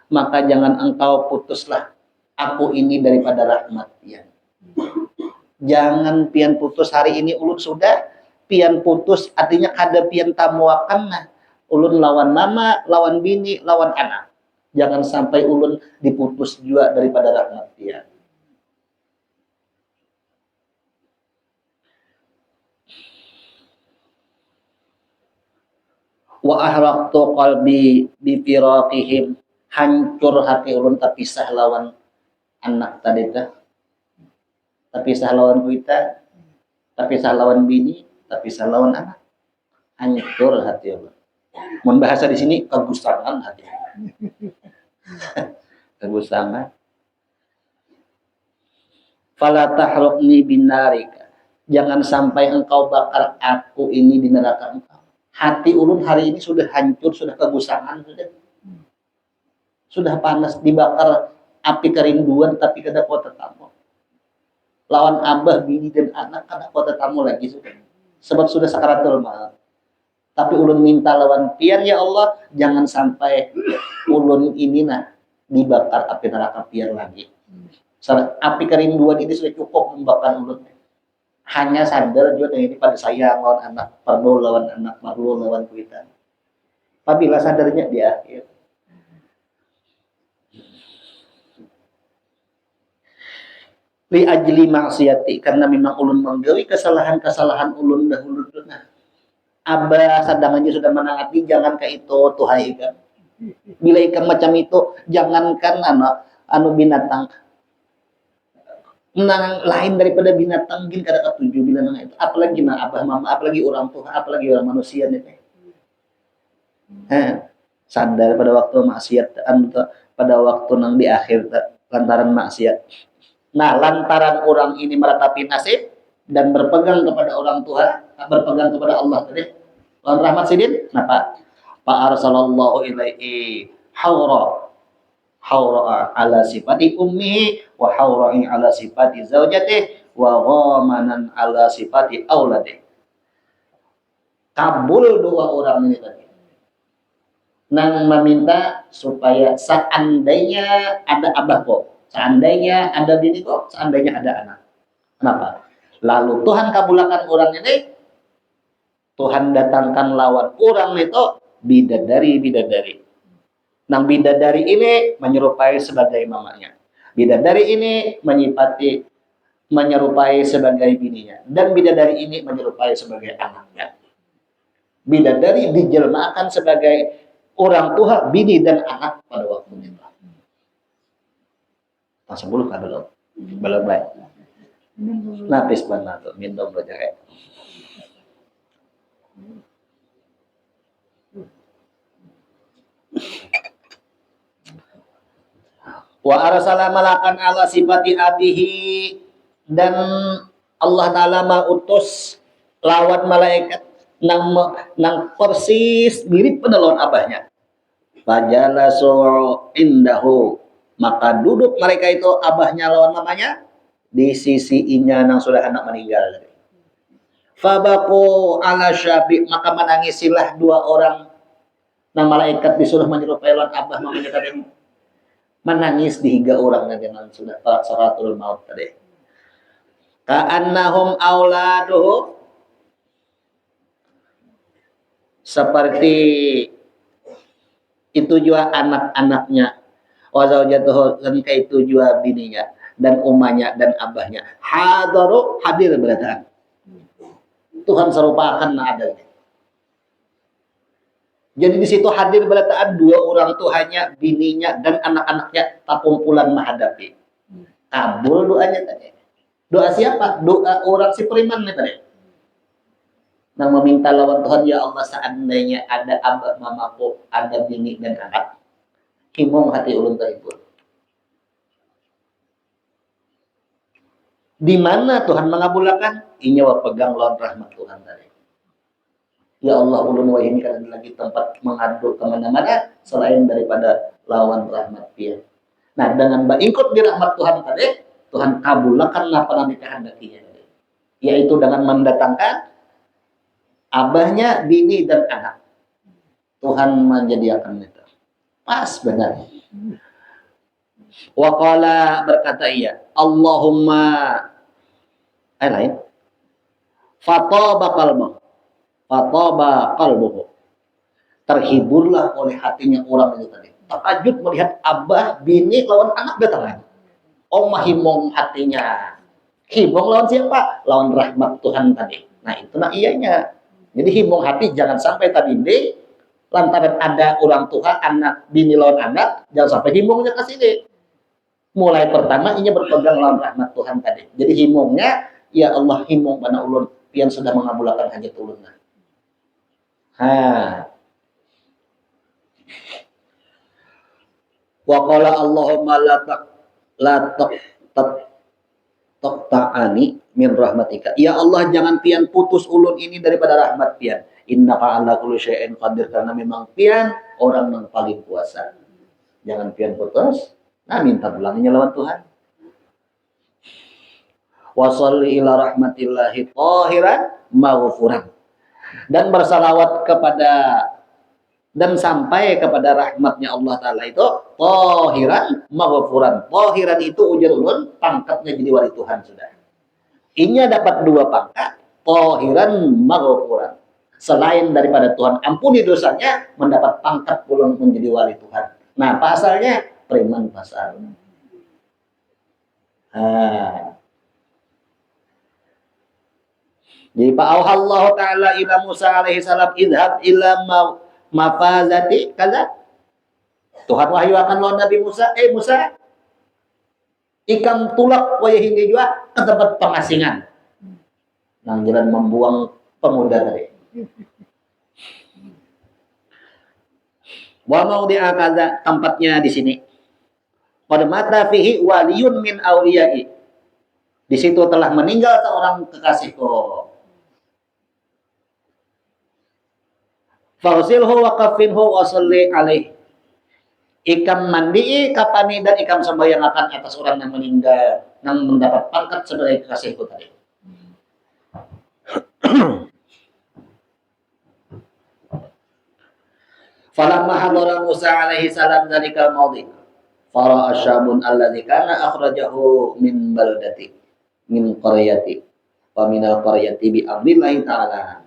maka jangan engkau putuslah aku ini daripada rahmat pian. Jangan pian putus hari ini ulun sudah pian putus, artinya kada pian tamuakan nah ulun lawan mama, lawan bini, lawan anak. Jangan sampai ulun diputus jua daripada rahmat pian. Wa ahraqtu qalbi bi firaqihim, hancur hati ulun terpisah lawan anak tadi teh, terpisah lawan kita, terpisah lawan bini, terpisah lawan anak, hancur hati ulun. Mun bahasa di sini kegusangan hati. Kegusangan. Fala tahruqni binarika, jangan sampai engkau bakar aku ini di neraka engkau. Hati ulun hari ini sudah hancur, sudah kegusangan, sudah panas, dibakar api kerinduan, tapi kada kuat tamu. Lawan abah, bini dan anak kada kuat tamu lagi sudah. Sebab sudah sakaratul maut. Tapi ulun minta lawan pian ya Allah, jangan sampai ulun ini nah dibakar api neraka pian lagi. Api kerinduan ini sudah cukup membakar ulun. Hanya sadar juga ini pada sayang lawan anak, perlu lawan anak, perlu lawan kuitan. Apabila sadarnya di akhir. Li ajli maksiati, karena memang ulun menggawi kesalahan-kesalahan ulun dahulu duna. Abah sadang aja sudah menangati, jangan kayak itu tuhai kan. Bila ikan macam itu, jangankan anu binatang nang lain daripada binatang gin kada ketujuh bila nang itu, apalagi na abah mama, apalagi orang tua, apalagi orang manusia nih. Sadar pada waktu maksiat, pada waktu nang di akhir lantaran maksiat. Nah, lantaran orang ini meratapi nasib dan berpegang kepada orang tua, berpegang kepada Allah tadi. Lawan rahmat sidin, napa? Fa arsalallahu ilaihi hawra ala sifati ummihi wa hawra'i ala sifati zaujatihi wa ghamanan ala sifati auladihi. Kabul dua orang ini tadi. Nang meminta supaya seandainya ada abah kok, seandainya ada bini kok, seandainya ada anak. Kenapa? Lalu Tuhan kabulkan orang ini, Tuhan datangkan lawan orang itu bidadari. Nang bidadari ini menyerupai sebagai mamanya. Bidadari ini menyerupai sebagai bininya. Dan bidadari ini menyerupai sebagai anaknya. Bidadari dijelmakan sebagai orang tua, bini dan anak pada waktu itu. Nah, 10 kan dulu. Belum baik. Napis benar tuh, minum belajar. Wa arsala malakan ala sifati abihi, dan Allah Ta'ala mengutus lawan malaikat nang persis mirip penelon abahnya. Fajalasu indahu, maka duduk mereka itu abahnya lawan mamanya di sisi inya nang sudah anak meninggal. Fabaku ala syabi, maka menangisilah dua orang nang malaikat disuruh menyerupai lawan abah mamanya tadi. Menangis di higa orang dengan sudah saratul maut tadi. Ka'annahum auladuhu, seperti itu juga anak-anaknya, wa zaujatuhu, dan itu juga bininya dan umahnya dan abahnya. Hadaru, hadir berataan. Tuhan serupakan adanya. Jadi di situ hadir berataan dua orang tuhannya, bininya dan anak-anaknya tapumpulan menghadapi. Kabul doanya tadi. Doa siapa? Doa orang si Priman nih tadi. Nang meminta lawan Tuhan, ya Allah seandainya ada abah mamaku, ada bini dan anak. Himong hati ulun taibun. Di mana Tuhan mengabulkan? Inya wa pegang lawan rahmat Tuhan tadi. Ya Allah, ulun wa ini kan lagi tempat mengadu kemana-mana selain daripada lawan rahmat dia. Nah, dengan berikut di rahmat Tuhan tadi, Tuhan kabulkan apa yang dikehendakinya tadi. Yaitu dengan mendatangkan abahnya, bini dan anak. Tuhan menyediakan itu. Pas benar. Wa qala, berkata ia, Allahumma lain. Fataba qalbuhu. Terhiburlah oleh hatinya orang itu tadi. Takjub melihat abah, bini lawan anak datang. Himong hatinya. Himong lawan siapa? Lawan rahmat Tuhan tadi. Nah, itulah ianya. Jadi himong hati jangan sampai tadi deh lantaran ada orang tua, anak, bini lawan anak, jangan sampai himongnya ke sini. Mulai pertama inya berpegang lawan rahmat Tuhan tadi. Jadi himongnya, ya Allah, himong pada ulun yang sudah mengabulkan hajat ulun. Wa qala Allahumma la taqta'ani min rahmatika. Ya Allah, jangan pian putus ulun ini daripada rahmat pian. Innaka ala kulli syai'in qadir, karena memang pian orang yang paling kuasa. Jangan pian putus. Nah, minta pulangnya lawan Tuhan. Wa sholli ila rahmatillahi tahiran maghfuran. Dan bersalawat kepada dan sampai kepada rahmatnya Allah Ta'ala itu tahiran maghfuran. Tahiran itu ujar ulun pangkatnya jadi wali Tuhan sudah. Inya dapat 2 pangkat, tahiran maghfuran. Selain daripada Tuhan ampuni dosanya, mendapat pangkat pula menjadi wali Tuhan. Nah, pasalnya preman pasal. Jadi Allah Ta'ala ila Musa alaihi salam idhab ila mafazati kaza. Tuhan wahyu akan lawan Nabi Musa, Musa, ikam tulak wayah ini juga ke tempat pengasingan. Nang jalan membuang pemuda tadi. Wa maudhi'a kaza, tempatnya di sini. Qad mata fihi waliyun min awliyai. Di situ telah meninggal seorang kekasihku. Fausilhu wa kafinhu wa salli alaih. Ikam mandi kapani dan ikam sembahyang akan atas orang yang meninggal, yang mendapat pangkat sebagai kekasihku tadi. Falamma hadara Musa alaihi salam dzalika al-maudhi fara'a syabun alladzi kana akhrajahu min baldati min qaryati wa min al-qaryati bi amrillahi ta'ala.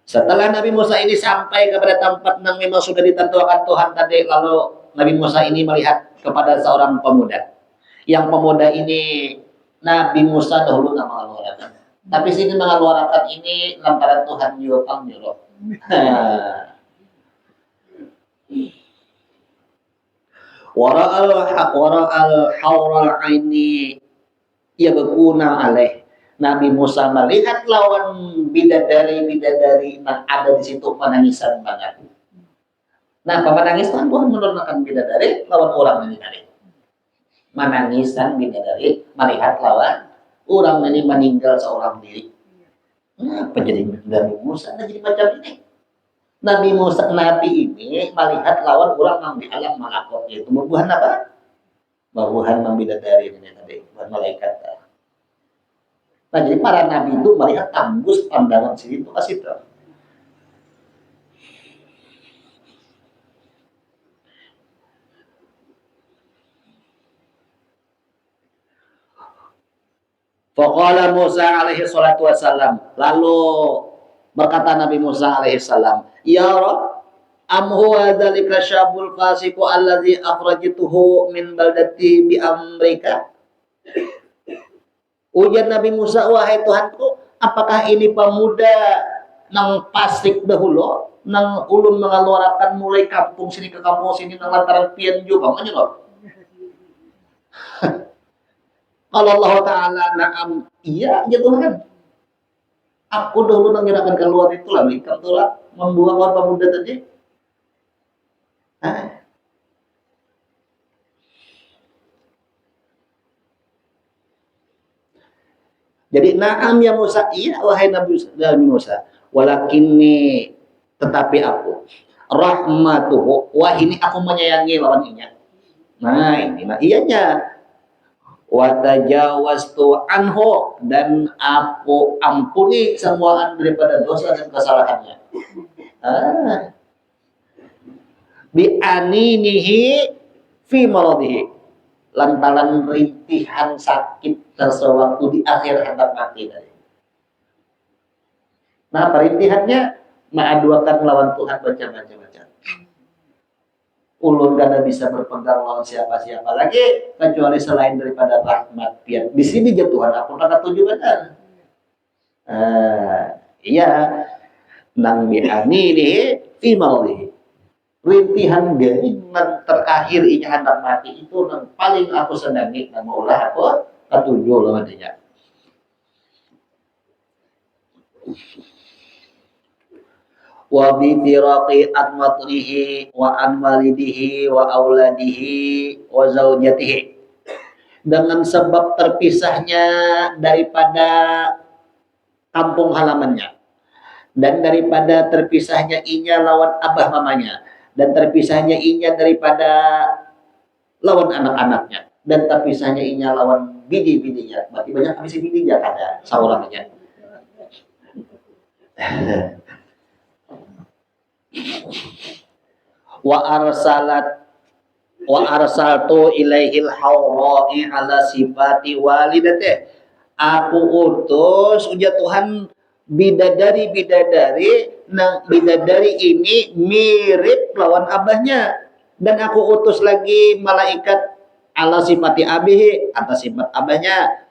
Setelah Nabi Musa ini sampai kepada tempat yang memang sudah ditentukan Tuhan tadi, lalu Nabi Musa ini melihat kepada seorang pemuda. Yang pemuda ini Nabi Musa dahulu nggak mengeluarkan, tapi sini mengeluarkan ini lantaran Tuhan nyuruh nyuruh. Wara'al haural aini yabquna alaih. Nabi Musa melihat lawan bidadari-bidadari yang ada di situ menangisan banget. Nah, pemenangisan Tuhan menurunkan bidadari lawan orang ini tadi. Menangisan bidadari melihat lawan orang ini meninggal seorang diri. Nah, apa jadi Nabi Musa jadi macam ini? Nabi Musa Nabi ini melihat lawan orang yang di alam malakut, yaitu bubuhan apa? Bubuhan bidadari ini tadi, bukan malaikat. Nah, jadi para nabi itu melihat tembus pandangan situ ke situ. Faqala Musa alaihi salatu wassalam. Lalu berkata Nabi Musa alaihi salam, "Ya Rabb, am huwa dzalika syabul fasiqu allazi akhrajtuhu min baldati bi amrika?" Ujar Nabi Musa, wahai Tuhanku, apakah ini pemuda nang pasik dahulu, nang ulun mengeluarkan mulai kampung sini ke kampung sini nang lantaran pian juga, makanya loh. Kalau Allah Ta'ala na'am, iya aja Tuhan. Aku dahulu nang nyerahkan keluar itu lah, ikan tulah membuang orang pemuda tadi. Jadi na'am ya Musa, iya wahai Nabi Musa. Walakinni, tetapi aku rahmatuhu, wah ini aku menyayangi lawan inya. Nah ini mah iyanya. Wa tajawaztu anhu, dan aku ampuni semua daripada dosa dan kesalahannya. Bi aninihi fi maradhihi, lantaran rintihan sakit sewaktu di akhir hendak mati tadi. Nah, perintihannya mengaduakan lawan Tuhan macam-macam. Ulun kada bisa berpegang lawan siapa-siapa lagi kecuali selain daripada rahmat pian. Di sini je Tuhan aku tak tuju benar. Iya, nang bi aninihi fi maradhihi. Rintihan geringan terakhir ini hendak mati itu yang paling aku senangi, dan maulah aku ketujuh loh adanya. Wa bi firaqi atmatrihi wa an walidihi wa auladihi wa zaujatihi, dengan sebab terpisahnya daripada kampung halamannya, dan daripada terpisahnya inya lawan abah mamanya, dan terpisahnya inya daripada lawan anak-anaknya, dan terpisahnya inya lawan bini-bininya. Berarti banyak habis bininya kada seorang aja. Wa arsaltu ilaihil hawra'i ala sifati walidate. Aku utus ujar Tuhan bidadari ini mirip lawan abahnya, dan aku utus lagi malaikat ala sifati abihi atas sifat abahnya,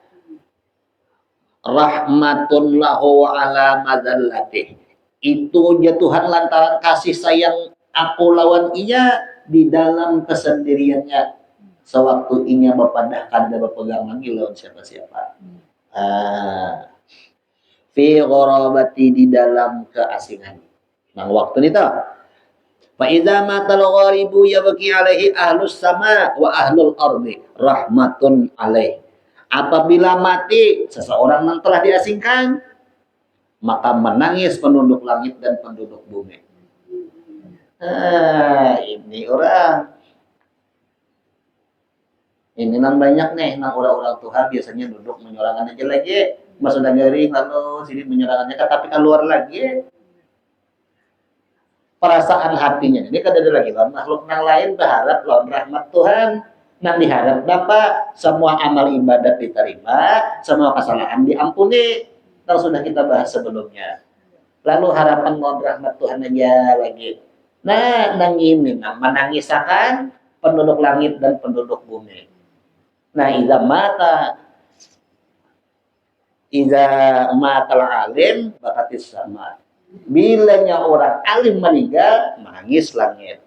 rahmatun lahu ala madallati. Itu ya Tuhan lantaran kasih sayang aku lawan ia di dalam kesendiriannya, sewaktu inya berpadahkan dan berpegang lagi lawan siapa-siapa. Fi gharabati, di dalam keasingan. Nah waktu itu fa idza matal gharibu yabki alaihi ahlus sama wa ahlul ardi rahmatun alaih. Apabila mati seseorang yang telah diasingkan, maka menangis penduduk langit dan penduduk bumi. Ini orang. Ini nang banyak nih, nang orang-orang Tuhan biasanya duduk menyorangan aja lagi. Mas udah garing lalu sini menyorangannya, tapi keluar lagi. Perasaan hatinya ini kan ada lagi makhluk yang lain berharap lawan rahmat Tuhan. Nang diharap dapat semua amal ibadat diterima, semua kesalahan diampuni. Yang sudah kita bahas sebelumnya. Lalu harapan lawan rahmat Tuhan aja lagi. Nah, nang ini menangisakan penduduk langit dan penduduk bumi. Nah, iza matal alim bakatis sama. Bilanya orang alim meninggal, menangis langit.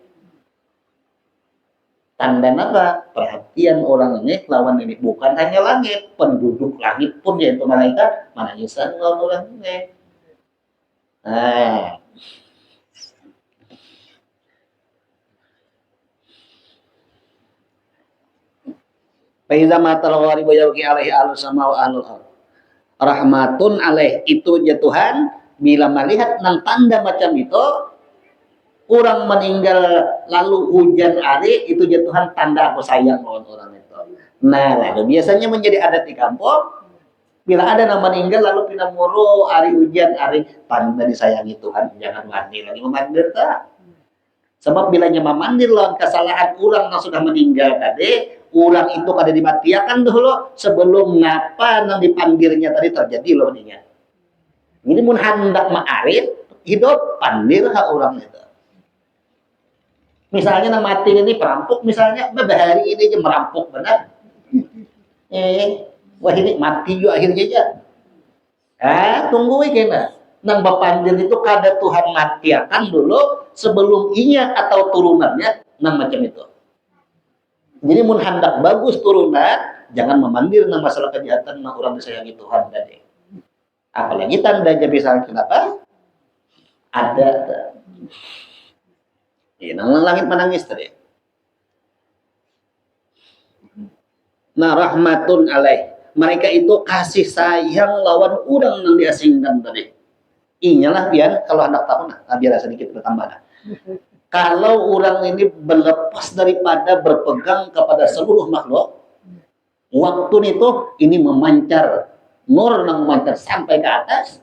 Tanda apa? Perhatian orang ini lawan ini, bukan hanya langit, penduduk langit pun yaitu malaikat menangisan lawan orang ini. Nah, Faiza matal gharibu yabki alaihi ahlus sama wa ahlul ardh. Rahmatun alaih, itu ya Tuhan bila melihat nang tanda macam itu, orang meninggal lalu hujan hari, itu ya Tuhan tanda aku sayang lawan orang itu. Nah, lalu biasanya menjadi adat di kampung, bila ada yang meninggal lalu pindah muru hari hujan hari, tanda disayangi Tuhan, jangan mandi lagi memandir tak. Sebab bila nyama mandir lawan kesalahan orang yang sudah meninggal tadi, orang itu kada dimatiakan dulu sebelum ngapa nang dipandirnya tadi terjadi loh ininya. Ini mun hendak ma'arif hidup pandir hak orang itu. Misalnya nang mati ini perampok misalnya, hari ini aja merampok benar. Wah ini mati juga akhirnya aja. Tunggu kena. Nang bapandir itu kada Tuhan matiakan dulu sebelum inya atau turunannya nang macam itu. Jadi mun hendak bagus turunan, jangan memandir nang masalah kejahatan nang orang disayangi Tuhan tadi. Apalagi tandanya misalnya kenapa? Ada. Nang langit menangis tadi. Nah rahmatun alaih. Mereka itu kasih sayang lawan orang yang diasingkan tadi. Inyalah biar kalau hendak tahu biar sedikit bertambah. Kalau orang ini berlepas daripada berpegang kepada seluruh makhluk, waktu itu ini memancar, nur yang memancar sampai ke atas,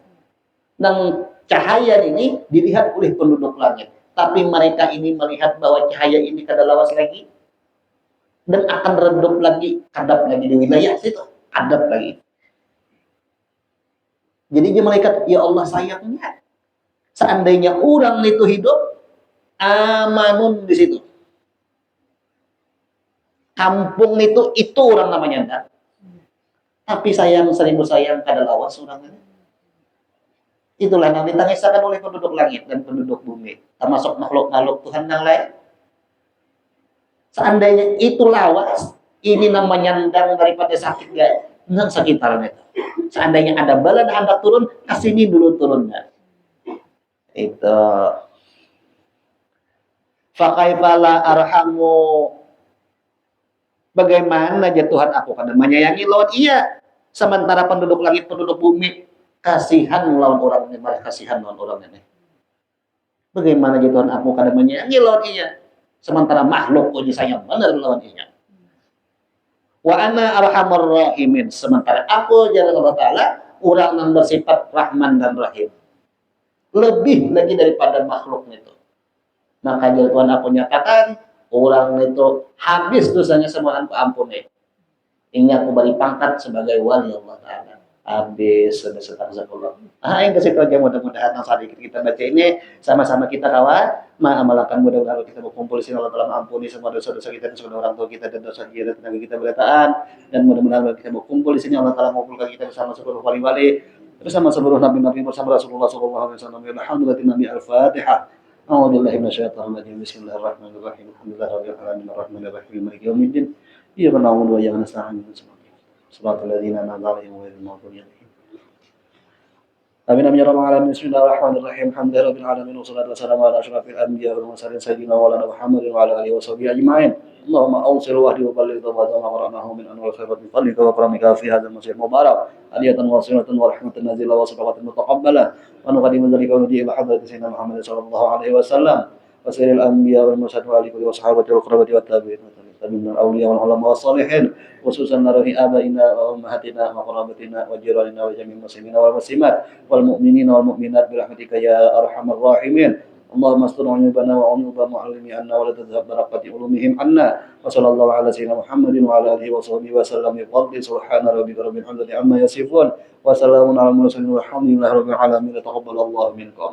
dan cahaya ini dilihat oleh penduduk langit. Tapi mereka ini melihat bahwa cahaya ini kada lawas lagi, dan akan redup lagi, kadap lagi di wilayah situ, kadap lagi. Jadi dia malaikat, ya Allah sayangnya, seandainya orang itu hidup, amanun di situ. Kampung itu orang namanya enggak. Tapi sayang seribu sayang kada lawas orangnya. Itulah yang ditangisakan oleh penduduk langit dan penduduk bumi, termasuk makhluk-makhluk Tuhan yang lain. Seandainya itu lawas, ini namanya nyandang daripada sakit ya, nang sekitarnya. Seandainya ada bala hendak turun, kasini dulu turunnya. Itu. Fakaifala arhamu, bagaimana aja Tuhan aku kada menyayangi lawan iya, sementara penduduk langit penduduk bumi kasihan lawan orang ini, malah kasihan lawan orang ini. Bagaimana aja Tuhan aku kada menyayangi lawan iya, sementara makhluk punya sayang benar lawan iya. Wa ana arhamur rahimin, sementara aku jalla Allah taala orang yang bersifat Rahman dan Rahim, lebih lagi daripada makhluk itu. Maka Tuhan aku nyatakan orang itu habis dosanya semua aku ampuni. Ini aku beri pangkat sebagai wali Allah Ta'ala. Habis sudah setakzakullah. Yang ke situ aja mudah-mudahan yang saat kita baca ini sama-sama kita kawan mengamalkan mudah-mudahan kita berkumpul di sini Allah Ta'ala mengampuni semua dosa-dosa kita dan semua orang tua kita dan dosa kita dan tenaga kita berataan dan mudah-mudahan kita berkumpul di sini Allah Ta'ala mengumpulkan kita bersama seluruh wali-wali bersama seluruh nabi-nabi bersama Rasulullah sallallahu alaihi wasallam. Alhamdulillah nabi al-Fatihah. A'udzu billahi minasyaitonir rajim. Bismillahirrahmanirrahim. Alhamdulillahirabbil alamin arrahmanir rahim maliki yaumiddin. Iyyaka na'budu wa iyyaka nasta'in. Shiratal ladzina an'amta 'alaihim ghairil maghdubi 'alaihim. Amin amin ya rabbal alamin. Bismillahirrahmanirrahim. Alhamdulillahirabbil alamin wassalatu wassalamu ala asyrafil anbiya'i wal mursalin sayyidina wa maulana Muhammadin wa ala alihi washabihi ajma'in. Allahumma awsil wahdi wa balligh tawbata ma qara'nahu min anwar khairat min fadlika wa karamika fi hadzal masjid mubarak. Hadiyatan wasilatan wa rahmatan nazila wa sadaqatan mutaqabbalah. Wa nuqaddimu dzalika wa nuji ila hadrati sayyidina Muhammad sallallahu alaihi wasallam. Wa sayyidil anbiya'i wal mursalin wa alihi wa sahbihi wal qurabati wat tabi'in. من الأولياء والعلماء والصالحين خصوصا نروي آبائنا وأمهاتنا وقرابتنا وجيراننا وجميع المسلمين والمسلمات والمؤمنين والمؤمنات برحمتك يا أرحم الراحمين. اللهم استر عيوبنا وعيوب معلمي عنا ولا تذهب برقة علومهم عنا. وصلى الله على سيدنا محمد وعلى آله وصحبه وسلم بفضل سبحان ربك رب العزة عما يصفون وسلام على المرسلين والحمد لله رب العالمين. تقبل الله منكم.